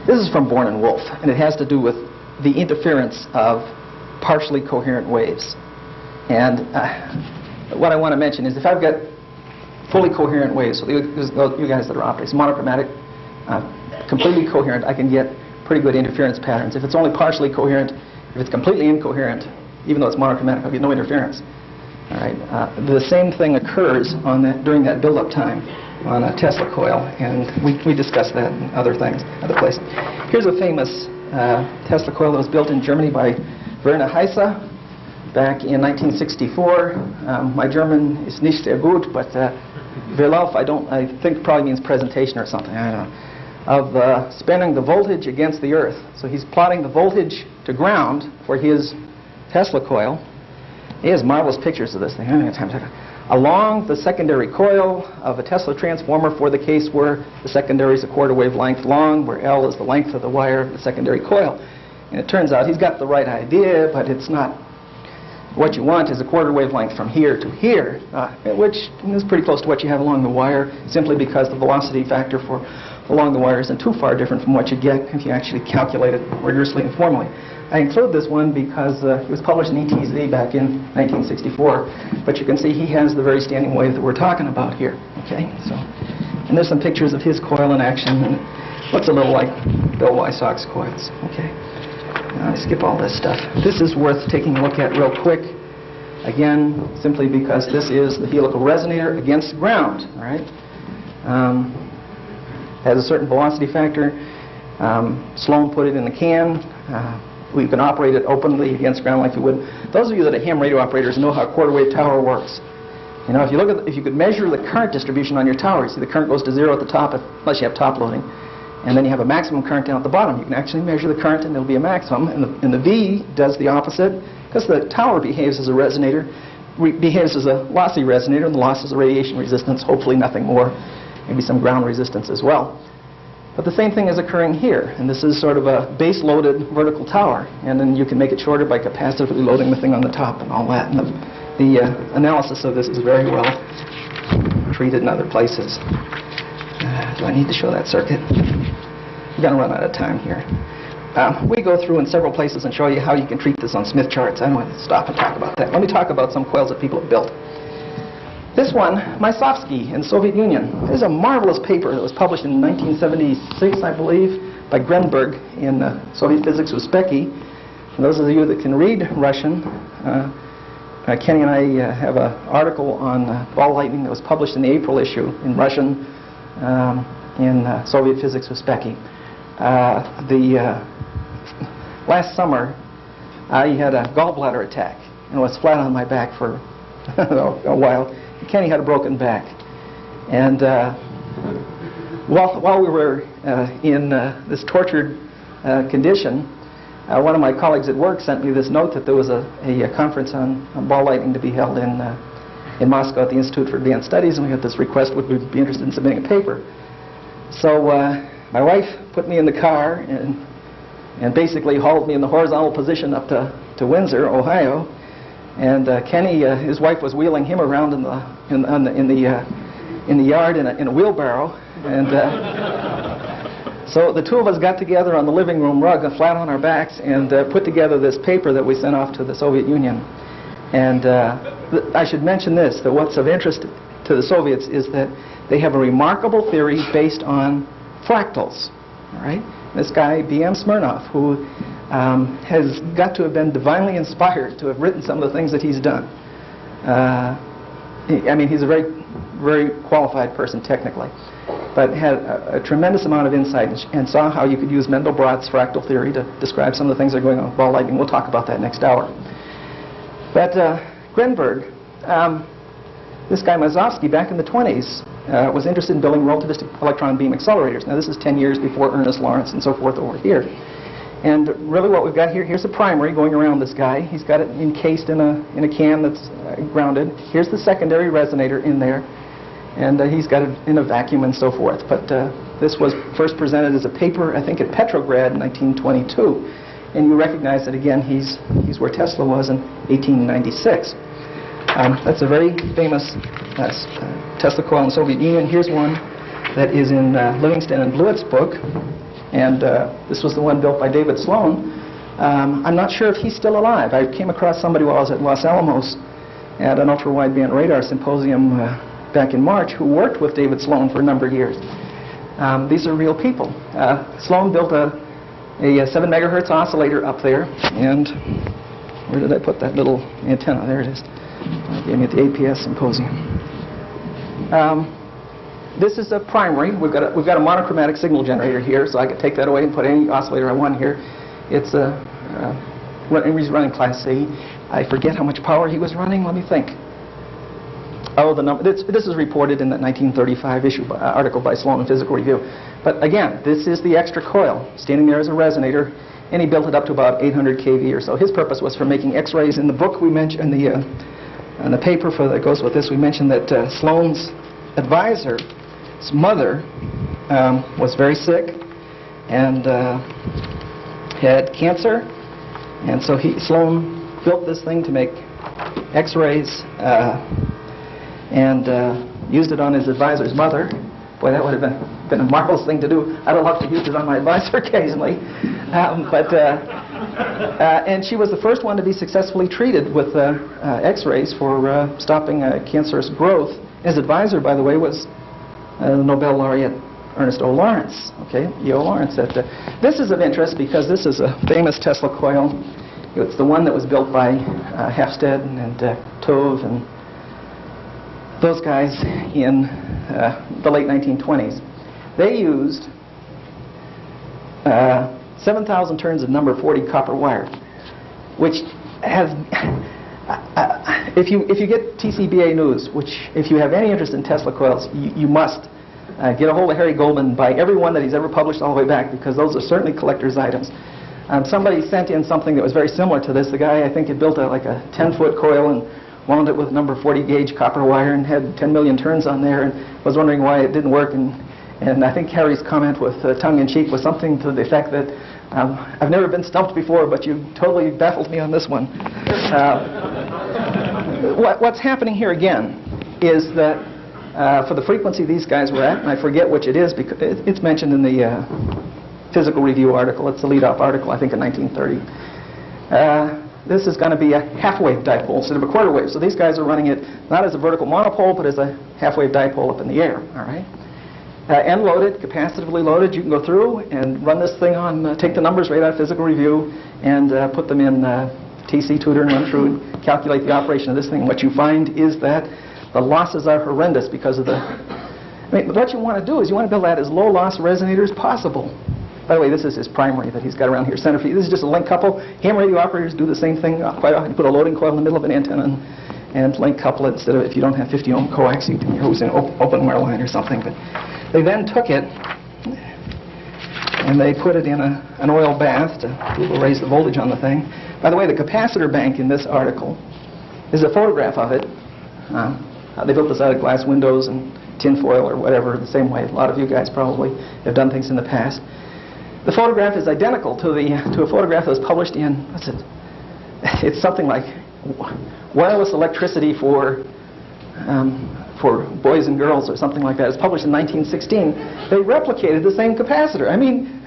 B: this is from Born and Wolf, and it has to do with the interference of partially coherent waves. And what I want to mention is if I've got fully coherent waves, so you guys that are operators, monochromatic, completely coherent, I can get pretty good interference patterns. If it's only partially coherent, if it's completely incoherent, even though it's monochromatic, I'll get no interference. All right. The same thing occurs on during that build-up time on a Tesla coil, and we discussed that in other things, other places. Here's a famous Tesla coil that was built in Germany by Werner Heise back in 1964. My German is nicht sehr gut, but Verlauf, I think probably means presentation or something, I don't know, of spanning the voltage against the earth. So he's plotting the voltage to ground for his Tesla coil. He has marvelous pictures of this thing. I don't have time to talk. Along the secondary coil of a Tesla transformer for the case where the secondary is a quarter wavelength long, where L is the length of the wire of the secondary coil. And it turns out he's got the right idea, but it's not. What you want is a quarter wavelength from here to here, which is pretty close to what you have along the wire, simply because the velocity factor for along the wire isn't too far different from what you get if you actually calculate it rigorously and formally. I include this one because it was published in ETZ back in 1964, but you can see he has the very standing wave that we're talking about here. Okay, so, and there's some pictures of his coil in action, and it looks a little like Bill Wysock's coils. Okay, now I skip all this stuff. This is worth taking a look at real quick. Again, simply because this is the helical resonator against the ground. All right, has a certain velocity factor. Sloan put it in the can. We can operate it openly against ground like you would. Those of you that are ham radio operators know how a quarter wave tower works. You know, if you could measure the current distribution on your tower, you see the current goes to zero at the top unless you have top loading, and then you have a maximum current down at the bottom. You can actually measure the current and there'll be a maximum, and the V does the opposite because the tower behaves as a resonator, behaves as a lossy resonator, and the loss is a radiation resistance, hopefully nothing more, maybe some ground resistance as well. But the same thing is occurring here, and this is sort of a base-loaded vertical tower, and then you can make it shorter by capacitively loading the thing on the top and all that. And the analysis of this is very well treated in other places. Do I need to show that circuit? We're going to run out of time here. We go through in several places and show you how you can treat this on Smith charts. I don't want to stop and talk about that. Let me talk about some coils that people have built. This one, Mysovsky in the Soviet Union. This is a marvelous paper that was published in 1976, I believe, by Grenberg in Soviet Physics with Specky. For those of you that can read Russian, Kenny and I have an article on ball lightning that was published in the April issue in Russian in Soviet Physics with Specky. Last summer, I had a gallbladder attack and was flat on my back for a while. Kenny had a broken back, and while we were in this tortured condition, one of my colleagues at work sent me this note that there was a conference on ball lightning to be held in Moscow at the Institute for Advanced Studies, and we had this request, would we be interested in submitting a paper. So my wife put me in the car and basically hauled me in the horizontal position up to Windsor, Ohio. And Kenny, his wife was wheeling him around in the yard in a wheelbarrow, and so the two of us got together on the living room rug, flat on our backs, and put together this paper that we sent off to the Soviet Union. And I should mention this: that what's of interest to the Soviets is that they have a remarkable theory based on fractals. All right, this guy B.M. Smirnov, who has got to have been divinely inspired to have written some of the things that he's done. I mean, he's a very, very qualified person technically. but had a tremendous amount of insight and saw how you could use Mandelbrot's fractal theory to describe some of the things that are going on with ball lightning. We'll talk about that next hour. But Grenberg, this guy Mazovsky back in the 20s was interested in building relativistic electron beam accelerators. Now this is 10 years before Ernest Lawrence and so forth over here. And really what we've got here, here's a primary going around this guy. He's got it encased in a can that's grounded. Here's the secondary resonator in there. And he's got it in a vacuum and so forth. But this was first presented as a paper, I think, at Petrograd in 1922. And you recognize that, again, he's where Tesla was in 1896. That's a very famous Tesla coil in the Soviet Union. Here's one that is in Livingston and Blewett's book. And this was the one built by David Sloan. I'm not sure if he's still alive. I came across somebody while I was at Los Alamos at an ultra-wideband radar symposium back in March who worked with David Sloan for a number of years. These are real people. Sloan built a 7 megahertz oscillator up there. And where did I put that little antenna? There it is. Gave me at the APS symposium. This is a primary. We've got a monochromatic signal generator here, so I could take that away and put any oscillator I want here. It's he's running Class C. I forget how much power he was running. Let me think. Oh, the number. This is reported in that 1935 article by Sloan in Physical Review. But again, this is the extra coil standing there as a resonator, and he built it up to about 800 kV or so. His purpose was for making X-rays. In the book we mentioned, in the paper that goes with this, we mentioned that Sloan's advisor. His mother was very sick and had cancer, and so Sloan built this thing to make X-rays and used it on his advisor's mother. Boy, that would have been a marvelous thing to do. I'd have loved to use it on my advisor occasionally. And she was the first one to be successfully treated with X-rays for stopping cancerous growth. His advisor, by the way, was the Nobel laureate Ernest O. Lawrence, okay, E.O. Lawrence. This is of interest because this is a famous Tesla coil. It's the one that was built by Hafstad and Tove and those guys in the late 1920s. They used 7,000 turns of number 40 copper wire, which has if you get TCBA News, which if you have any interest in Tesla coils, you must get a hold of Harry Goldman, buy every one that he's ever published all the way back, because those are certainly collector's items. Somebody sent in something that was very similar to this. The guy, I think, had built like a 10-foot coil and wound it with number 40 gauge copper wire and had 10 million turns on there and was wondering why it didn't work. And I think Harry's comment with tongue-in-cheek was something to the effect that I've never been stumped before, but you totally baffled me on this one. What's happening here again is that for the frequency these guys were at, and I forget which it is because it's mentioned in the Physical Review article. It's the lead-off article, I think, in 1930. This is going to be a half-wave dipole instead of a quarter wave. So these guys are running it not as a vertical monopole, but as a half-wave dipole up in the air. All right. And loaded, capacitively loaded. You can go through and run this thing on, take the numbers right out of Physical Review and put them in TC Tutor and run through and calculate the operation of this thing. What you find is that the losses are horrendous because of the... I mean, what you want to do is you want to build that as low-loss resonator as possible. By the way, this is his primary that he's got around here, centrifuge. This is just a link couple. Ham radio operators do the same thing quite often. You put a loading coil in the middle of an antenna and link couple it instead of, if you don't have 50 ohm coax, you can use an open wire line or something. But they then took it and they put it in an oil bath to raise the voltage on the thing. By the way, the capacitor bank in this article is a photograph of it. They built this out of glass windows and tin foil or whatever, the same way a lot of you guys probably have done things in the past. The photograph is identical to a photograph that was published in, what's it? It's something like Wireless Electricity for Boys and Girls or something like that. It's published in 1916. They replicated the same capacitor. I mean,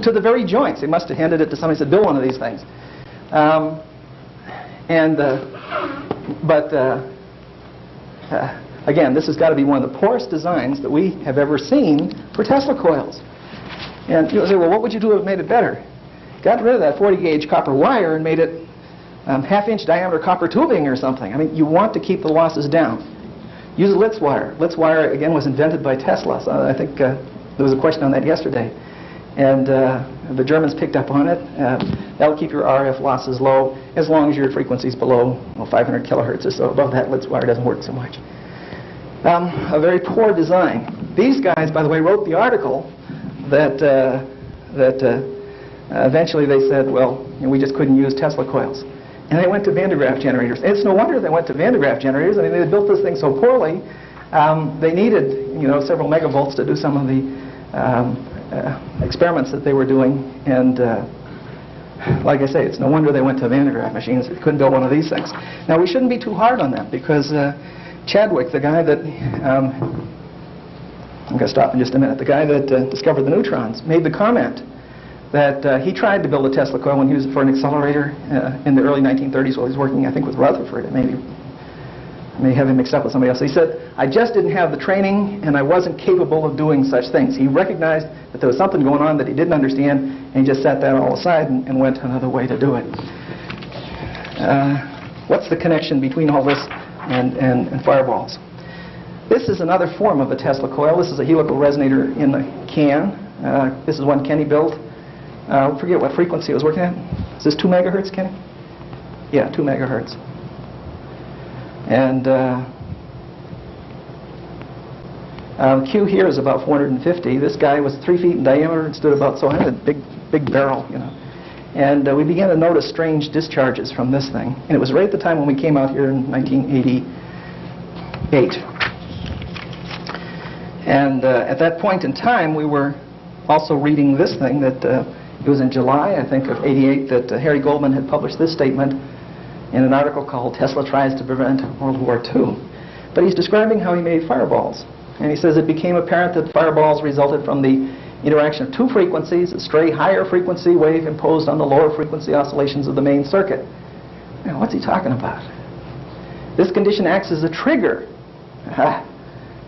B: to the very joints. They must have handed it to somebody and said, build one of these things. Again, this has got to be one of the poorest designs that we have ever seen for Tesla coils. And you'll say, well, what would you do if it made it better? Got rid of that 40 gauge copper wire and made it half-inch diameter copper tubing or something. I mean, you want to keep the losses down. use a Litz wire. Litz wire, again, was invented by Tesla. So I think there was a question on that yesterday. And the Germans picked up on it. That'll keep your RF losses low as long as your frequency's below 500 kilohertz or so. Above that, Litz wire doesn't work so much. A very poor design. These guys, by the way, wrote the article that eventually they said, well, we just couldn't use Tesla coils. And they went to Van de Graaff generators. It's no wonder they went to Van de Graaff generators. I mean, they had built this thing so poorly, they needed, several megavolts to do some of the experiments that they were doing. And like I say, it's no wonder they went to Van de Graaff machines. They couldn't build one of these things. Now, we shouldn't be too hard on them because Chadwick, the guy that, I'm going to stop in just a minute, the guy that discovered the neutrons, made the comment that he tried to build a Tesla coil and use it for an accelerator in the early 1930s while he was working, I think, with Rutherford. I may have him mixed up with somebody else. He said, I just didn't have the training and I wasn't capable of doing such things. He recognized that there was something going on that he didn't understand, and he just set that all aside and went another way to do it. What's the connection between all this and fireballs? This is another form of a Tesla coil. This is a helical resonator in the can. This is one Kenny built. I forget what frequency I was working at. Is this 2 megahertz, Kenny? Yeah, 2 megahertz. And Q here is about 450. This guy was 3 feet in diameter and stood about, so I had a big barrel, And we began to notice strange discharges from this thing. And it was right at the time when we came out here in 1988. And at that point in time, we were also reading this thing that it was in July, I think, of '88 that Harry Goldman had published this statement in an article called Tesla Tries to Prevent World War II. But he's describing how he made fireballs. And he says it became apparent that fireballs resulted from the interaction of two frequencies, a stray higher frequency wave imposed on the lower frequency oscillations of the main circuit. Now, what's he talking about? This condition acts as a trigger,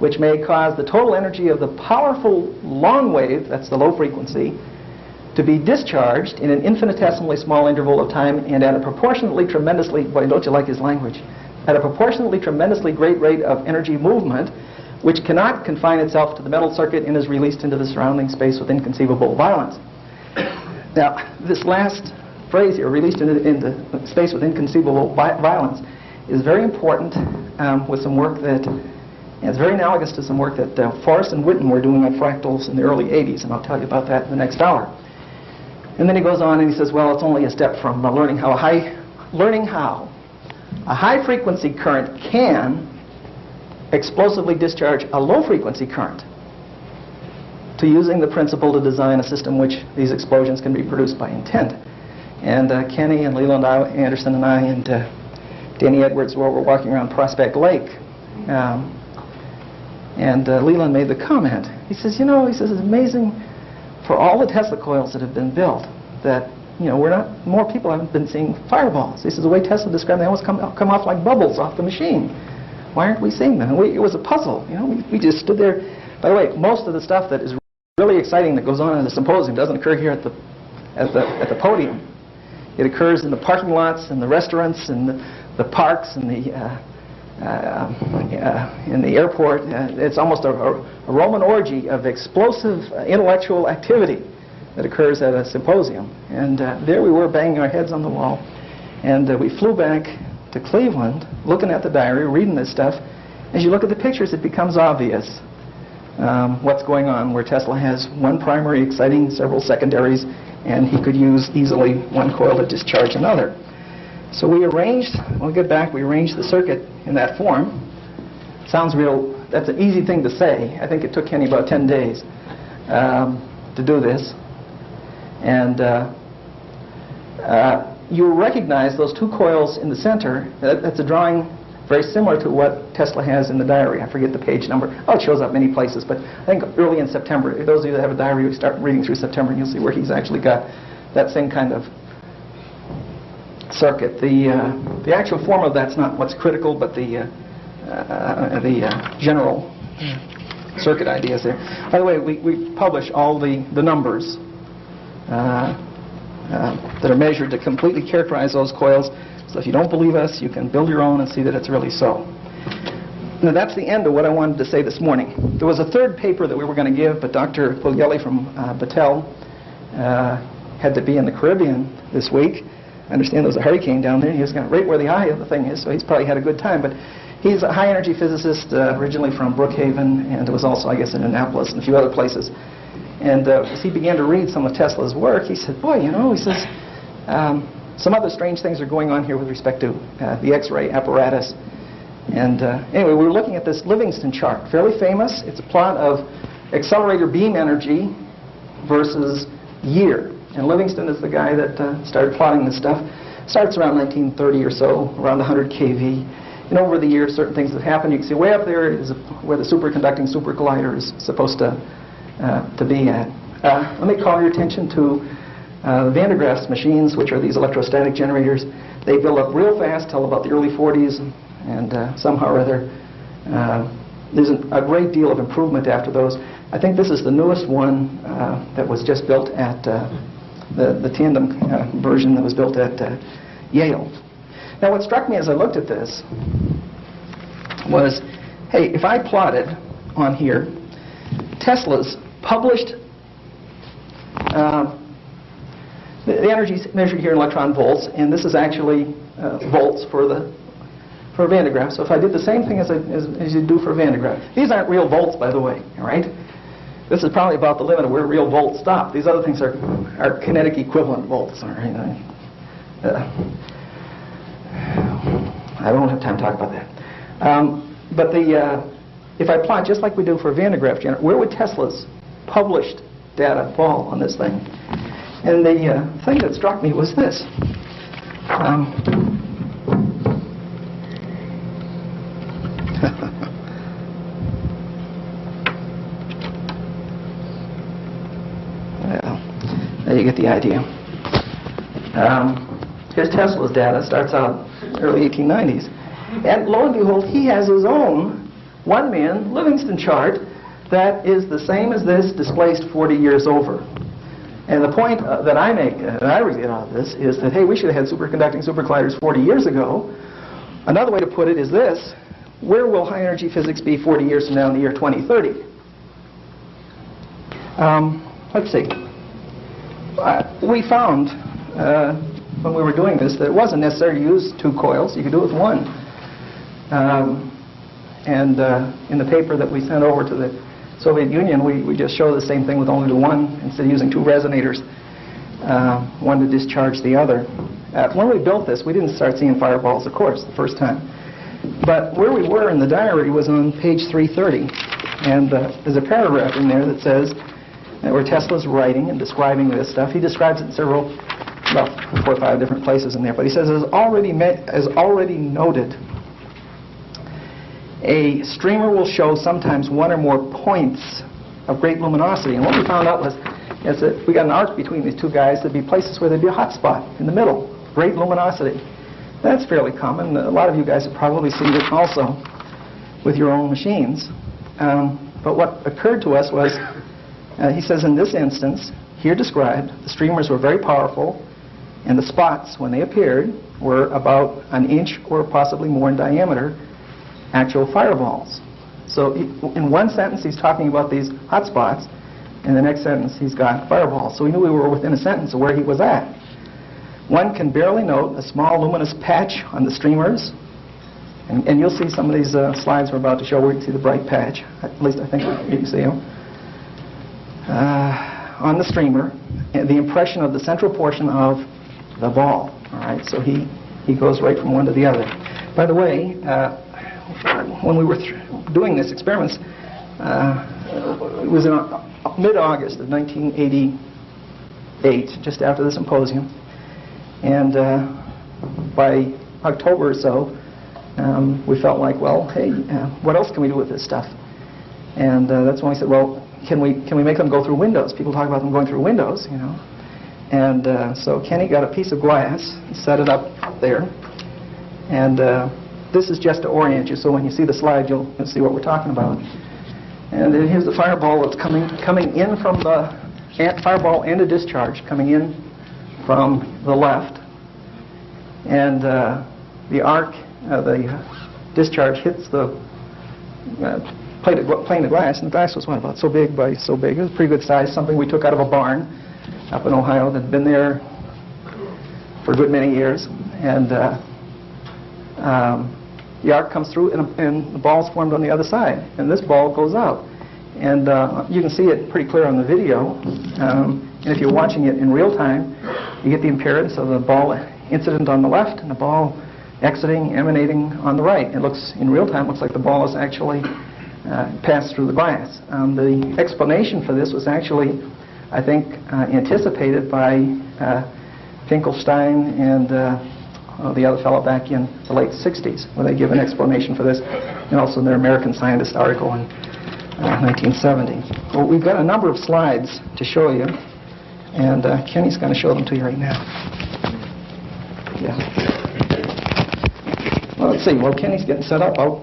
B: which may cause the total energy of the powerful long wave, that's the low frequency, to be discharged in an infinitesimally small interval of time and at a proportionately tremendously, boy, don't you like his language, at a proportionately tremendously great rate of energy movement, which cannot confine itself to the metal circuit and is released into the surrounding space with inconceivable violence. Now, this last phrase here, released into space with inconceivable violence, is very important with some work that, it's very analogous to some work that Forrest and Witten were doing on fractals in the early 80s, and I'll tell you about that in the next hour. And then he goes on and he says, well, it's only a step from learning how a high frequency current can explosively discharge a low frequency current, to using the principle to design a system which these explosions can be produced by intent. And Kenny and Leland Anderson and I and Danny Edwards were walking around Prospect Lake. And Leland made the comment. He says, it's amazing for all the Tesla coils that have been built that, more people haven't been seeing fireballs. He says, the way Tesla described them, they almost come off like bubbles off the machine. Why aren't we seeing them? It was a puzzle. We just stood there. By the way, most of the stuff that is really exciting that goes on in the symposium doesn't occur here at the podium. It occurs in the parking lots and the restaurants and the parks and in the airport. It's almost a Roman orgy of explosive intellectual activity that occurs at a symposium. And there we were banging our heads on the wall. And we flew back to Cleveland, looking at the diary, reading this stuff. As you look at the pictures, it becomes obvious what's going on, where Tesla has one primary exciting several secondaries, and he could use easily one coil to discharge another. So we arranged, when we get back, we arranged the circuit in that form. Sounds real, that's an easy thing to say. I think it took Kenny about 10 days to do this. And you recognize those two coils in the center. That's a drawing very similar to what Tesla has in the diary. I forget the page number. Oh, it shows up many places, but I think early in September. Those of you that have a diary, we start reading through September, and you'll see where he's actually got that same kind of circuit. The actual form of that's not what's critical, but the general circuit ideas there. By the way, we publish all the numbers that are measured to completely characterize those coils. So if you don't believe us, you can build your own and see that it's really so. Now that's the end of what I wanted to say this morning. There was a third paper that we were going to give, but Dr. Puglielli from Battelle had to be in the Caribbean this week. I understand there was a hurricane down there. He was right where the eye of the thing is, so he's probably had a good time. But he's a high-energy physicist originally from Brookhaven, and it was also, I guess, in Annapolis and a few other places. And as he began to read some of Tesla's work, he said, boy, you know, he says, some other strange things are going on here with respect to the X-ray apparatus. And anyway, we were looking at this Livingston chart, fairly famous. It's a plot of accelerator beam energy versus year. And Livingston is the guy that started plotting this stuff. Starts around 1930 or so, around 100 kV. And over the years, certain things have happened. You can see way up there is where the superconducting super collider is supposed to be at. Let me call your attention to Van de Graaff's machines, which are these electrostatic generators. They build up real fast till about the early 40s. And somehow or other, there's a great deal of improvement after those. I think this is the newest one that was just built at the tandem version that was built at Yale. Now, what struck me as I looked at this was, hey, if I plotted on here Tesla's published, the energy is measured here in electron volts, and this is actually volts for Van de Graaff. So if I did the same thing as you do for Van de Graaff, these aren't real volts, by the way, all right? This is probably about the limit of where real volts stop. These other things are kinetic equivalent volts, all right? I don't have time to talk about that. But if I plot just like we do for Van de Graaff generator, where would Tesla's published data fall on this thing? And the thing that struck me was this. Well, you get the idea. Here's Tesla's data. Starts out early 1890s. And lo and behold, he has his own one-man Livingston chart that is the same as this, displaced 40 years over. And the point that I make, that I get out of this, is that, hey, we should have had superconducting supercolliders 40 years ago. Another way to put it is this: where will high-energy physics be 40 years from now in the year 2030? Let's see. We found, when we were doing this, that it wasn't necessary to use 2 coils. You could do it with 1. In the paper that we sent over to the Soviet Union, we just show the same thing with only the 1, instead of using 2 resonators, one to discharge the other. When we built this, we didn't start seeing fireballs, of course, the first time. But where we were in the diary was on page 330. And there's a paragraph in there that says, where Tesla's writing and describing this stuff. He describes it in about 4 or 5 different places in there. But he says, as already noted, a streamer will show sometimes 1 or more points of great luminosity. And what we found out was that we got an arc between these 2 guys. There'd be places where there'd be a hot spot in the middle, great luminosity. That's fairly common. A lot of you guys have probably seen it also with your own machines. But what occurred to us was, he says, in this instance, here described, the streamers were very powerful, and the spots, when they appeared, were about 1 inch or possibly more in diameter, actual fireballs. So in one sentence, he's talking about these hot spots. In the next sentence, he's got fireballs. So we knew we were within a sentence of where he was at. One can barely note a small luminous patch on the streamers. And you'll see some of these slides we're about to show where you can see the bright patch. At least I think you can see them. On the streamer, and the impression of the central portion of the ball. All right, so he goes right from one to the other. By the way, when we were doing this experiments, it was in mid-August of 1988, just after the symposium, and by October or so, we felt like, well, hey, what else can we do with this stuff? And that's when we said, well, can we make them go through windows? People talk about them going through windows, you know. And so Kenny got a piece of glass, set it up there, and this is just to orient you, so when you see the slide, you'll see what we're talking about. And then here's the fireball that's coming in from the fireball and a discharge coming in from the left, and the arc, the discharge hits the plate of glass, and the glass was, what, about so big by so big. It was a pretty good size, something we took out of a barn up in Ohio that had been there for a good many years. And the arc comes through, and the ball's formed on the other side, and this ball goes out. And you can see it pretty clear on the video. And if you're watching it in real time, you get the appearance of the ball incident on the left and the ball exiting, emanating on the right. It looks, in real time, looks like the ball is actually passed through the glass. The explanation for this was actually, I think, anticipated by Finkelstein and the other fellow back in the late 60s, where they give an explanation for this, and also in their American Scientist article in 1970. Well, we've got a number of slides to show you, and Kenny's going to show them to you right now. Yeah. Well, let's see. While Kenny's getting set up, I'll